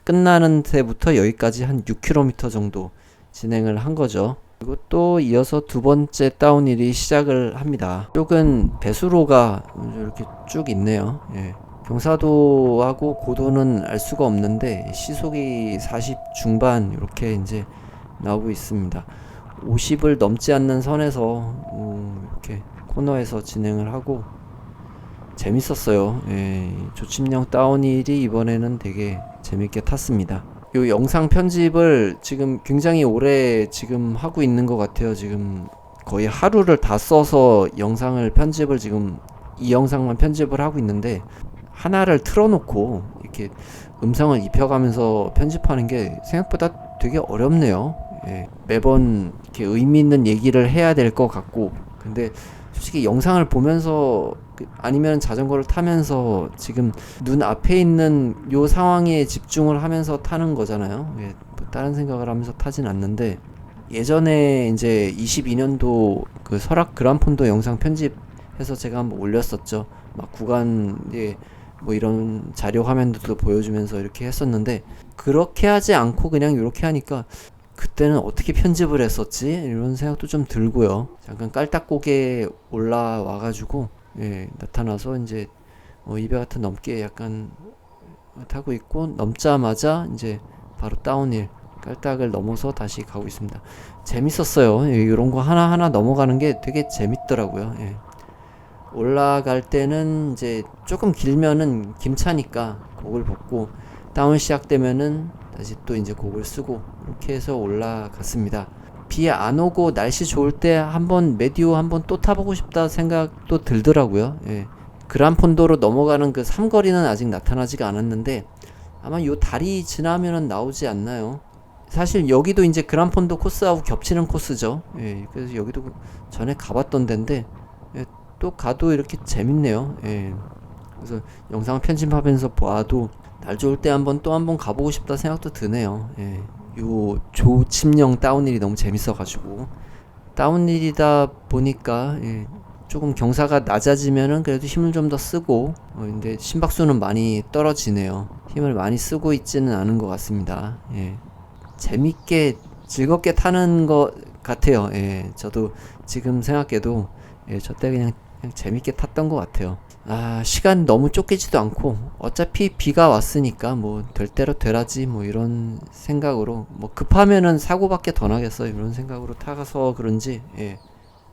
끝나는 데부터 여기까지 한 6km 정도 진행을 한 거죠. 그리고 또 이어서 두 번째 다운힐이 시작을 합니다. 이쪽은 배수로가 이렇게 쭉 있네요. 경사도하고 고도는 알 수가 없는데 시속이 40 중반 이렇게 이제 나오고 있습니다. 50을 넘지 않는 선에서 이렇게 코너에서 진행을 하고 재밌었어요. 조침령 다운힐이 이번에는 되게 재밌게 탔습니다. 요 영상 편집을 지금 굉장히 오래 지금 하고 있는 것 같아요. 지금 거의 하루를 다 써서 영상을 편집을, 지금 이 영상만 편집을 하고 있는데, 하나를 틀어놓고 이렇게 음성을 입혀가면서 편집하는 게 생각보다 되게 어렵네요. 매번 이렇게 의미 있는 얘기를 해야 될 것 같고, 근데 솔직히 영상을 보면서 아니면 자전거를 타면서 지금 눈 앞에 있는 요 상황에 집중을 하면서 타는 거잖아요. 뭐 다른 생각을 하면서 타진 않는데, 예전에 이제 22년도 그 설악 그란폰도 영상 편집해서 제가 한번 올렸었죠. 막 구간에 뭐 이런 자료 화면도 보여주면서 이렇게 했었는데, 그렇게 하지 않고 그냥 이렇게 하니까 그때는 어떻게 편집을 했었지? 이런 생각도 좀 들고요. 잠깐 깔딱고개 올라와가지고 나타나서 이제 200W 넘게 약간 타고 있고, 넘자마자 이제 바로 다운힐 깔딱을 넘어서 다시 가고 있습니다. 재밌었어요. 이런 거 하나하나 넘어가는 게 되게 재밌더라고요. 올라갈 때는 이제 조금 길면은 김차니까 곡을 벗고, 다운 시작되면은 다시 또 이제 곡을 쓰고, 이렇게 해서 올라갔습니다. 비 안 오고 날씨 좋을 때 한번 메디오 한번 또 타보고 싶다 생각도 들더라고요. 그란폰도로 넘어가는 그 삼거리는 아직 나타나지가 않았는데, 아마 요 다리 지나면은 나오지 않나요? 사실 여기도 이제 그란폰도 코스하고 겹치는 코스죠. 그래서 여기도 전에 가봤던 데인데, 또 가도 이렇게 재밌네요. 그래서 영상 편집하면서 봐도 날 좋을 때 한번 가보고 싶다 생각도 드네요. 요 조침령 다운힐이 너무 재밌어가지고, 다운힐이다 보니까 조금 경사가 낮아지면은 그래도 힘을 좀 더 쓰고 근데 심박수는 많이 떨어지네요. 힘을 많이 쓰고 있지는 않은 것 같습니다. 예. 재밌게 즐겁게 타는 것 같아요. 예. 저도 지금 생각해도 저때 그냥 재밌게 탔던 것 같아요. 시간 너무 쫓기지도 않고 어차피 비가 왔으니까 뭐 될 대로 되라지 뭐 이런 생각으로 뭐 급하면은 사고밖에 더 나겠어 이런 생각으로 타가서 그런지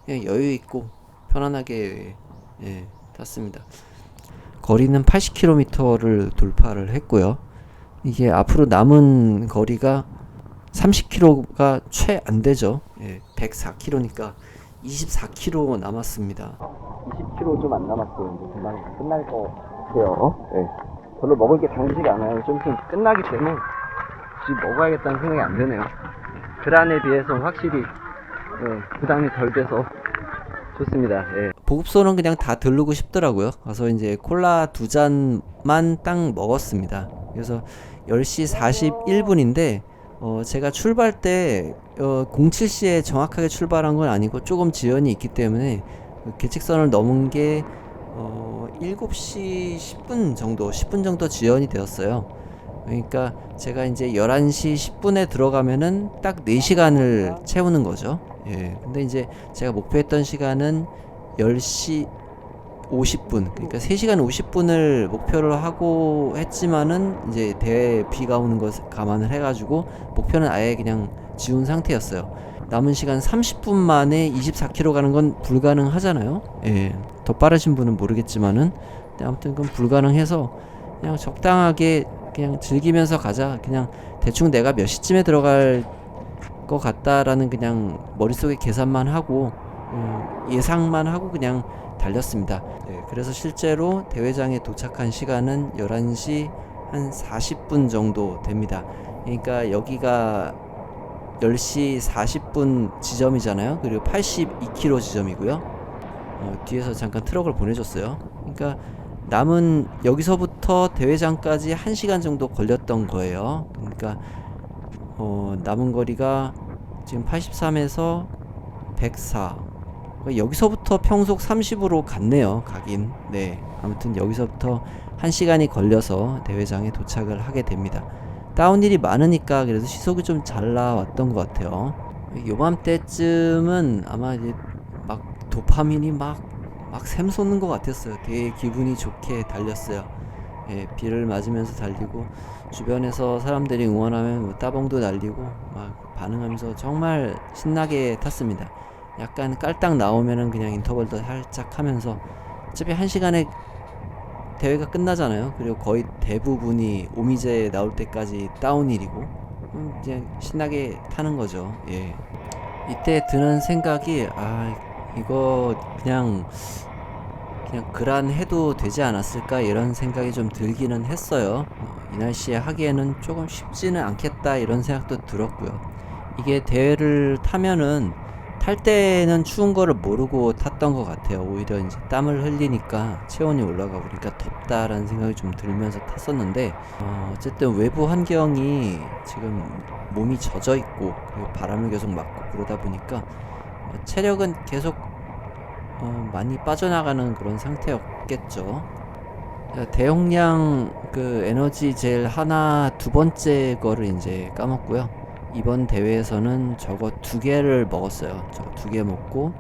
그냥 여유 있고 편안하게 탔습니다. 거리는 80km를 돌파를 했고요. 이게 앞으로 남은 거리가 30km가 채 안 되죠. 104km니까 24km 남았습니다. 20km 좀 안 남았어요. 이제 금방 끝날 것 같아요. 별로 먹을 게 당기지가 않아요. 좀 끝나기 전에 혹시 먹어야겠다는 생각이 안 드네요. 그란에 비해서 확실히 부담이 덜 돼서 좋습니다. 보급소는 그냥 다 들르고 싶더라고요. 가서 이제 콜라 2잔만 딱 먹었습니다. 그래서 10시 41분인데 제가 출발 때 07시에 정확하게 출발한 건 아니고 조금 지연이 있기 때문에 계책선을 넘은 게 7시 10분 정도 10분 정도 지연이 되었어요. 그러니까 제가 이제 11시 10분에 들어가면은 딱 4시간을 채우는 거죠. 근데 이제 제가 목표했던 시간은 10시 50분, 그러니까 3시간 50분을 목표를 하고 했지만은 이제 대회 비가 오는 것 감안을 해가지고 목표는 아예 그냥 지운 상태였어요. 남은 시간 30분 만에 24km 가는 건 불가능하잖아요. 더 빠르신 분은 모르겠지만은 근데 아무튼 그건 불가능해서 그냥 적당하게 그냥 즐기면서 가자. 그냥 대충 내가 몇 시쯤에 들어갈 것 같다라는 그냥 머릿속에 계산만 하고 예상만 하고 그냥 달렸습니다. 그래서 실제로 대회장에 도착한 시간은 11시 한 40분 정도 됩니다. 그러니까 여기가 10시 40분 지점이잖아요. 그리고 82km 지점이고요. 뒤에서 잠깐 트럭을 보내줬어요. 그러니까 남은 여기서부터 대회장까지 1시간 정도 걸렸던 거예요. 그러니까 남은 거리가 지금 83에서 104. 여기서부터 평속 30으로 갔네요. 가긴. 아무튼 여기서부터 1시간이 걸려서 대회장에 도착을 하게 됩니다. 다운힐이 많으니까 그래도 시속이 좀 잘 나왔던 것 같아요. 요맘때쯤은 아마 이제 막 도파민이 막 샘솟는 것 같았어요. 되게 기분이 좋게 달렸어요. 비를 맞으면서 달리고 주변에서 사람들이 응원하면 뭐 따봉도 날리고 막 반응하면서 정말 신나게 탔습니다. 약간 깔딱 나오면은 그냥 인터벌도 살짝 하면서 어차피 1시간에 대회가 끝나잖아요. 그리고 거의 대부분이 오미제 나올 때까지 다운힐이고 이제 신나게 타는 거죠. 이때 드는 생각이 이거 그냥 그란 해도 되지 않았을까 이런 생각이 좀 들기는 했어요. 이 날씨에 하기에는 조금 쉽지는 않겠다 이런 생각도 들었고요. 이게 대회를 타면은 탈 때는 추운 거를 모르고 탔던 것 같아요. 오히려 이제 땀을 흘리니까 체온이 올라가 보니까 덥다라는 생각이 좀 들면서 탔었는데 어쨌든 외부 환경이 지금 몸이 젖어 있고 그리고 바람을 계속 맞고 그러다 보니까 체력은 계속 많이 빠져나가는 그런 상태였겠죠. 대용량 그 에너지 젤 하나 두 번째 거를 이제 까먹고요. 이번 대회에서는 저거 2개를 먹었어요. 저거 2개 먹고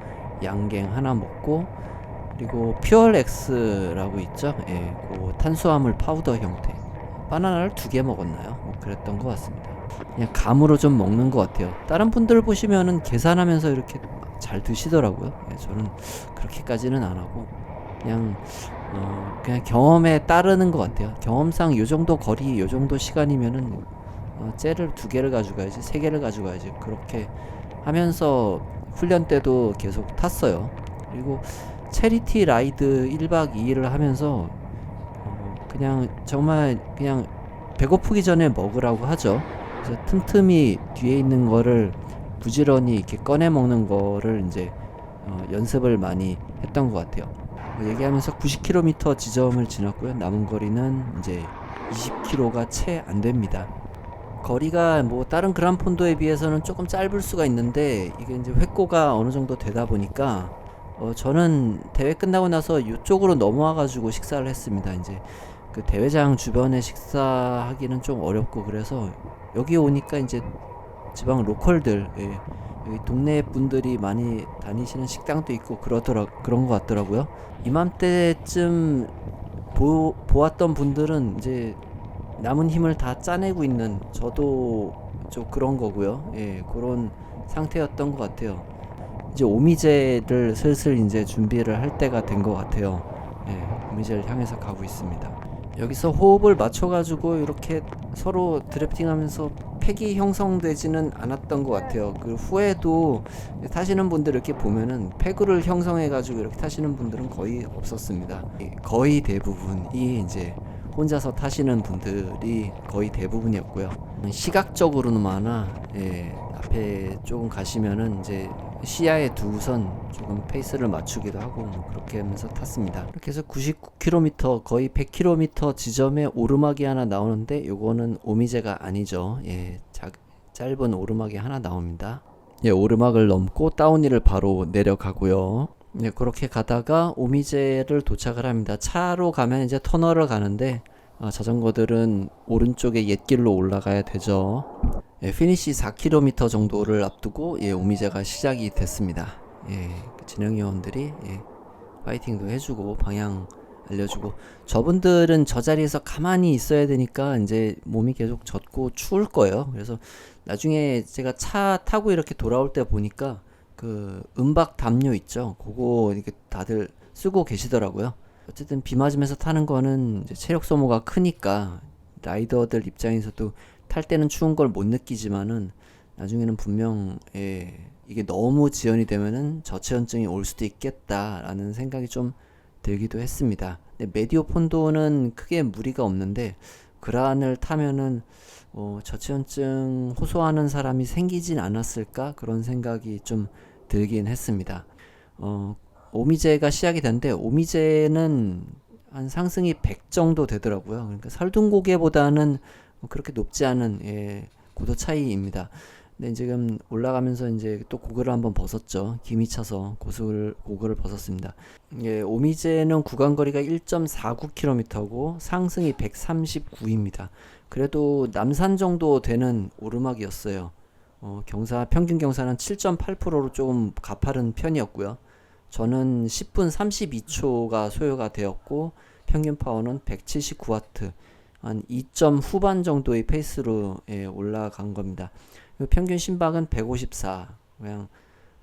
양갱 하나 먹고 그리고 퓨얼엑스라고 있죠. 그 탄수화물 파우더 형태 바나나를 2개 먹었나요? 뭐 그랬던 것 같습니다. 그냥 감으로 좀 먹는 것 같아요. 다른 분들 보시면은 계산하면서 이렇게 잘 드시더라고요. 저는 그렇게까지는 안 하고 그냥 경험에 따르는 것 같아요. 경험상 요 정도 거리, 요 정도 시간이면은 젤을 2개를 가져가야지 3개를 가져가야지 그렇게 하면서 훈련 때도 계속 탔어요. 그리고 체리티 라이드 1박 2일을 하면서 그냥 정말 그냥 배고프기 전에 먹으라고 하죠. 그래서 틈틈이 뒤에 있는 거를 부지런히 이렇게 꺼내 먹는 거를 이제 연습을 많이 했던 것 같아요. 얘기하면서 90km 지점을 지났고요. 남은 거리는 이제 20km가 채 안 됩니다. 거리가 뭐 다른 그란폰도에 비해서는 조금 짧을 수가 있는데 이게 이제 획고가 어느 정도 되다 보니까 저는 대회 끝나고 나서 이쪽으로 넘어와가지고 식사를 했습니다. 이제 그 대회장 주변에 식사하기는 좀 어렵고 그래서 여기 오니까 이제 지방 로컬들, 예, 여기 동네 분들이 많이 다니시는 식당도 있고 그런 것 같더라고요. 이맘때쯤 보았던 분들은 이제 남은 힘을 다 짜내고 있는, 저도 좀 그런 거고요. 예, 그런 상태였던 것 같아요. 이제 오미제를 슬슬 이제 준비를 할 때가 된 것 같아요. 예, 오미제를 향해서 가고 있습니다. 여기서 호흡을 맞춰가지고 이렇게 서로 드래프팅하면서 팩이 형성되지는 않았던 것 같아요. 그 후에도 타시는 분들 이렇게 보면은 팩을 형성해가지고 이렇게 타시는 분들은 거의 없었습니다. 거의 대부분이 이제 혼자서 타시는 분들이 거의 대부분이었고요. 시각적으로는마나, 예, 앞에 조금 가시면은 이제 시야에 두선 조금 페이스를 맞추기도 하고 뭐 그렇게 하면서 탔습니다. 이렇게 해서 99km, 거의 100km 지점에 오르막이 하나 나오는데 요거는 오미제가 아니죠. 예, 짧은 오르막이 하나 나옵니다. 예, 오르막을 넘고 다운힐을 바로 내려가고요. 네, 그렇게 가다가 오미제를 도착을 합니다. 차로 가면 이제 터널을 가는데 자전거들은 오른쪽에 옛길로 올라가야 되죠. 예, 피니시 4km 정도를 앞두고, 예, 오미제가 시작이 됐습니다. 예, 진행요원들이, 예, 파이팅도 해주고 방향 알려주고, 저분들은 저 자리에서 가만히 있어야 되니까 이제 몸이 계속 젖고 추울 거예요. 그래서 나중에 제가 차 타고 이렇게 돌아올 때 보니까 그 음박 담요 있죠, 그거 이렇게 다들 쓰고 계시더라고요. 어쨌든 비 맞으면서 타는 거는 이제 체력 소모가 크니까 라이더들 입장에서도 탈 때는 추운 걸 못 느끼지만은 나중에는 분명, 예, 이게 너무 지연이 되면은 저체온증이 올 수도 있겠다라는 생각이 좀 들기도 했습니다. 근데 메디오 폰도는 크게 무리가 없는데 그란을 타면은 저체온증 호소하는 사람이 생기진 않았을까, 그런 생각이 좀 들긴 했습니다. 오미제가 시작이 됐는데 오미제는 한 상승이 100 정도 되더라고요. 그러니까 설dun고개보다는 그렇게 높지 않은, 예, 고도 차이입니다. 근데 지금 올라가면서 이제 또 고글을 한번 벗었죠. 기미 차서 고글을 벗었습니다. 예, 오미제는 구간거리가 1.49km고 상승이 139입니다. 그래도 남산 정도 되는 오르막이었어요. 평균 경사는 7.8%로 조금 가파른 편이었고요. 저는 10분 32초가 소요가 되었고 평균 파워는 179W, 한 2점 후반 정도의 페이스로, 예, 올라간 겁니다. 평균 심박은 154, 그냥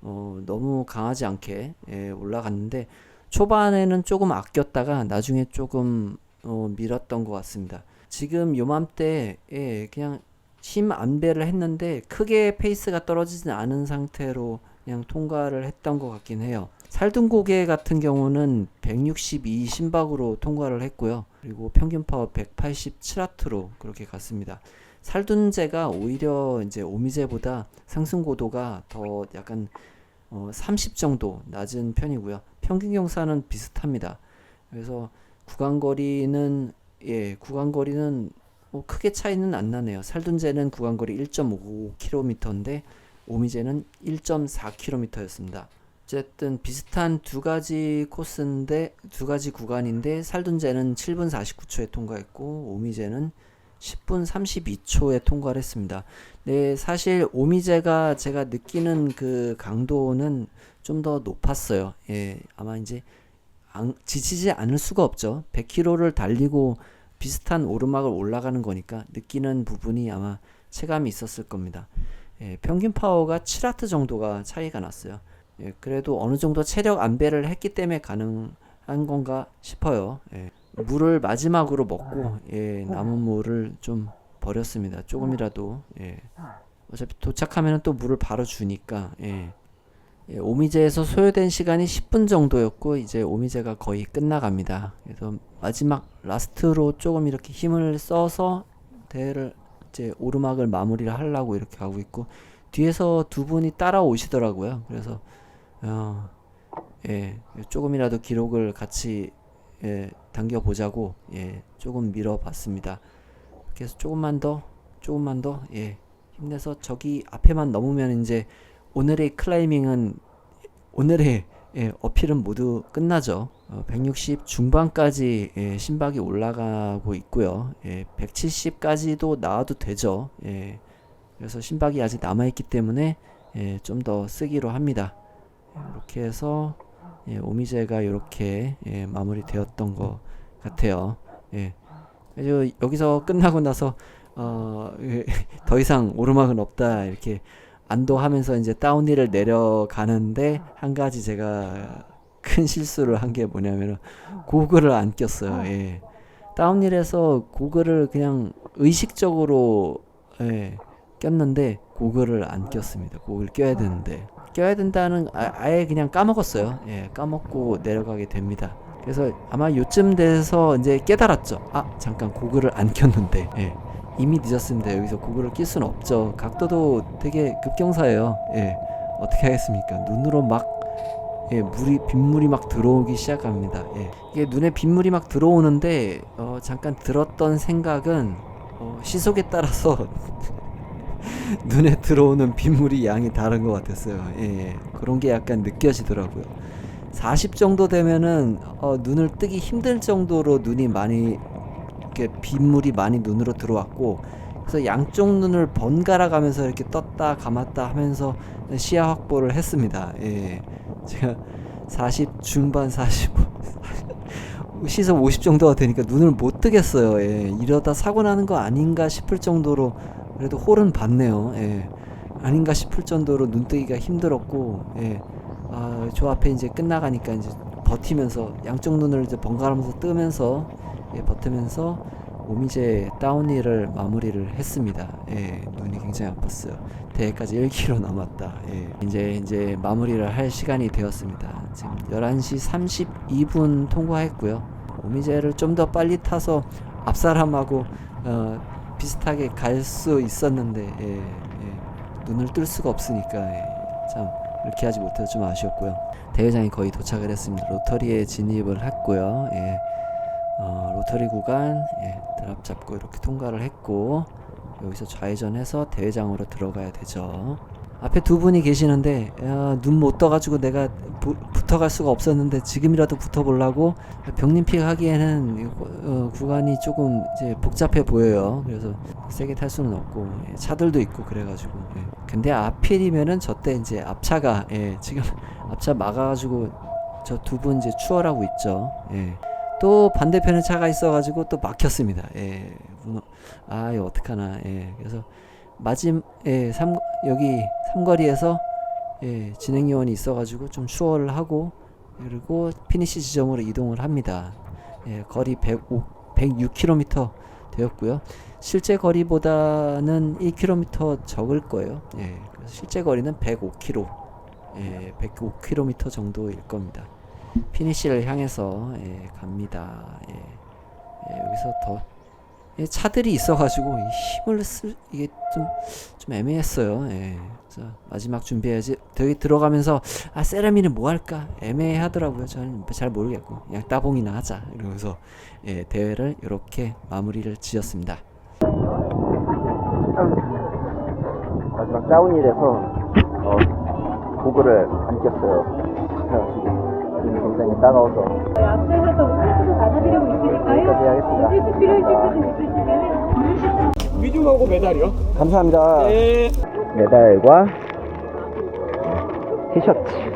너무 강하지 않게, 예, 올라갔는데 초반에는 조금 아꼈다가 나중에 조금 밀었던 것 같습니다. 지금 요맘때, 예, 그냥 힘 안배를 했는데 크게 페이스가 떨어지진 않은 상태로 그냥 통과를 했던 것 같긴 해요. 살등고개 같은 경우는 162 심박으로 통과를 했고요. 그리고 평균 파워 187W로 그렇게 갔습니다. 살둔제가 오히려 이제 오미제보다 상승 고도가 더 약간 30 정도 낮은 편이고요. 평균 경사는 비슷합니다. 그래서 구간거리는 뭐 크게 차이는 안 나네요. 살둔제는 구간거리 1.5km인데 오미제는 1.4km였습니다. 어쨌든 비슷한 두 가지 구간인데 살둔제는 7분 49초에 통과했고 오미제는 10분 32초에 통과를 했습니다. 네, 사실 오미제가 제가 느끼는 그 강도는 좀 더 높았어요. 예, 아마 이제 지치지 않을 수가 없죠. 100km를 달리고 비슷한 오르막을 올라가는 거니까 느끼는 부분이 아마 체감이 있었을 겁니다. 예, 평균 파워가 7W 정도가 차이가 났어요. 예, 그래도 어느 정도 체력 안배를 했기 때문에 가능한 건가 싶어요. 예, 물을 마지막으로 먹고, 예, 남은 물을 좀 버렸습니다. 조금이라도, 예. 어차피 도착하면 또 물을 바로 주니까, 예. 예, 오미제에서 소요된 시간이 10분 정도였고 이제 오미제가 거의 끝나갑니다. 그래서 마지막 라스트로 조금 이렇게 힘을 써서 대회를 이제 오르막을 마무리를 하려고 이렇게 가고 있고 뒤에서 두 분이 따라오시더라고요. 그래서 예, 조금이라도 기록을 같이, 예, 당겨보자고, 예, 조금 밀어봤습니다. 그래서 조금만 더, 예, 힘내서 저기 앞에만 넘으면 이제 오늘의 클라이밍은, 오늘의 어필은 모두 끝나죠. 160 중반까지 심박이 올라가고 있고요. 170까지도 나와도 되죠. 그래서 심박이 아직 남아있기 때문에 좀 더 쓰기로 합니다. 이렇게 해서 오미제가 이렇게 마무리되었던 것 같아요. 그래서 여기서 끝나고 나서 더 이상 오르막은 없다 이렇게 안도하면서 이제 다운힐을 내려가는데 한 가지 제가 큰 실수를 한 게 뭐냐면은 고글을 안 꼈어요. 다운힐에서 고글을 그냥 의식적으로 꼈는데 고글을 안 꼈습니다. 고글 껴야 되는데 껴야 된다는 아예 그냥 까먹었어요. 까먹고 내려가게 됩니다. 그래서 아마 요쯤 돼서 이제 깨달았죠. 잠깐 고글을 안 꼈는데 이미 늦었습니다. 여기서 고글을 낄 수는 없죠. 각도도 되게 급경사예요. 어떻게 하겠습니까? 눈으로 막 빗물이 막 들어오기 시작합니다. 이게 눈에 빗물이 막 들어오는데 잠깐 들었던 생각은 시속에 따라서 눈에 들어오는 빗물이 양이 다른 것 같았어요. 그런 게 약간 느껴지더라고요. 40 정도 되면은 눈을 뜨기 힘들 정도로 눈이 많이 이렇게 빗물이 많이 눈으로 들어왔고, 그래서 양쪽 눈을 번갈아 가면서 이렇게 떴다 감았다 하면서 시야 확보를 했습니다. 제가 40 중반 40 시속 50 정도가 되니까 눈을 못 뜨겠어요. 이러다 사고 나는 거 아닌가 싶을 정도로 그래도 홀은 봤네요. 아닌가 싶을 정도로 눈 뜨기가 힘들었고, 저 앞에 이제 끝나가니까 이제 버티면서 양쪽 눈을 이제 번갈아가면서 뜨면서 버티면서 오미제 다운힐을 마무리를 했습니다. 눈이 굉장히 아팠어요. 대회까지 1km 남았다. 이제 마무리를 할 시간이 되었습니다. 지금 11시 32분 통과했고요. 오미제를 좀 더 빨리 타서 앞사람하고 비슷하게 갈 수 있었는데 눈을 뜰 수가 없으니까 참 이렇게 하지 못해서 좀 아쉬웠고요. 대회장이 거의 도착을 했습니다. 로터리에 진입을 했고요. 로터리 구간 드랍 잡고 이렇게 통과를 했고, 여기서 좌회전해서 대회장으로 들어가야 되죠. 앞에 두 분이 계시는데 눈 못 떠가지고 내가 붙어갈 수가 없었는데 지금이라도 붙어보려고 병림픽 하기에는 구간이 조금 이제 복잡해 보여요. 그래서 세게 탈 수는 없고 차들도 있고 그래가지고 근데 앞필이면은 저때 이제 앞차가 지금 앞차 막아가지고 저 두 분 이제 추월하고 있죠. 또 반대편에 차가 있어가지고 또 막혔습니다. 이거 어떡하나. 그래서 여기 삼거리에서 진행 요원이 있어가지고 좀 추월을 하고 그리고 피니시 지점으로 이동을 합니다. 거리 106km 되었고요. 실제 거리보다는 1km 적을 거예요. 그래서 실제 거리는 105km, 105km 정도일 겁니다. 피니시를 향해서 갑니다. 여기서 더 차들이 있어가지고 힘을 이게 좀 애매했어요. 그래서 마지막 준비해야지. 여기 들어가면서 세라미는 뭐 할까 애매하더라고요. 저는 잘 모르겠고 그냥 따봉이나 하자 이러면서 대회를 이렇게 마무리를 지었습니다. 마지막 다운힐에서 고글을 안 꼈어요. 그래가지고 굉장히 따가워서 앞에서도 코스도 나눠드리고 있으니까요. 여기까지 하겠습니다. 잊으실 필요이신 분 있으시면 위중하고 메달이요? 감사합니다. 메달과 티셔츠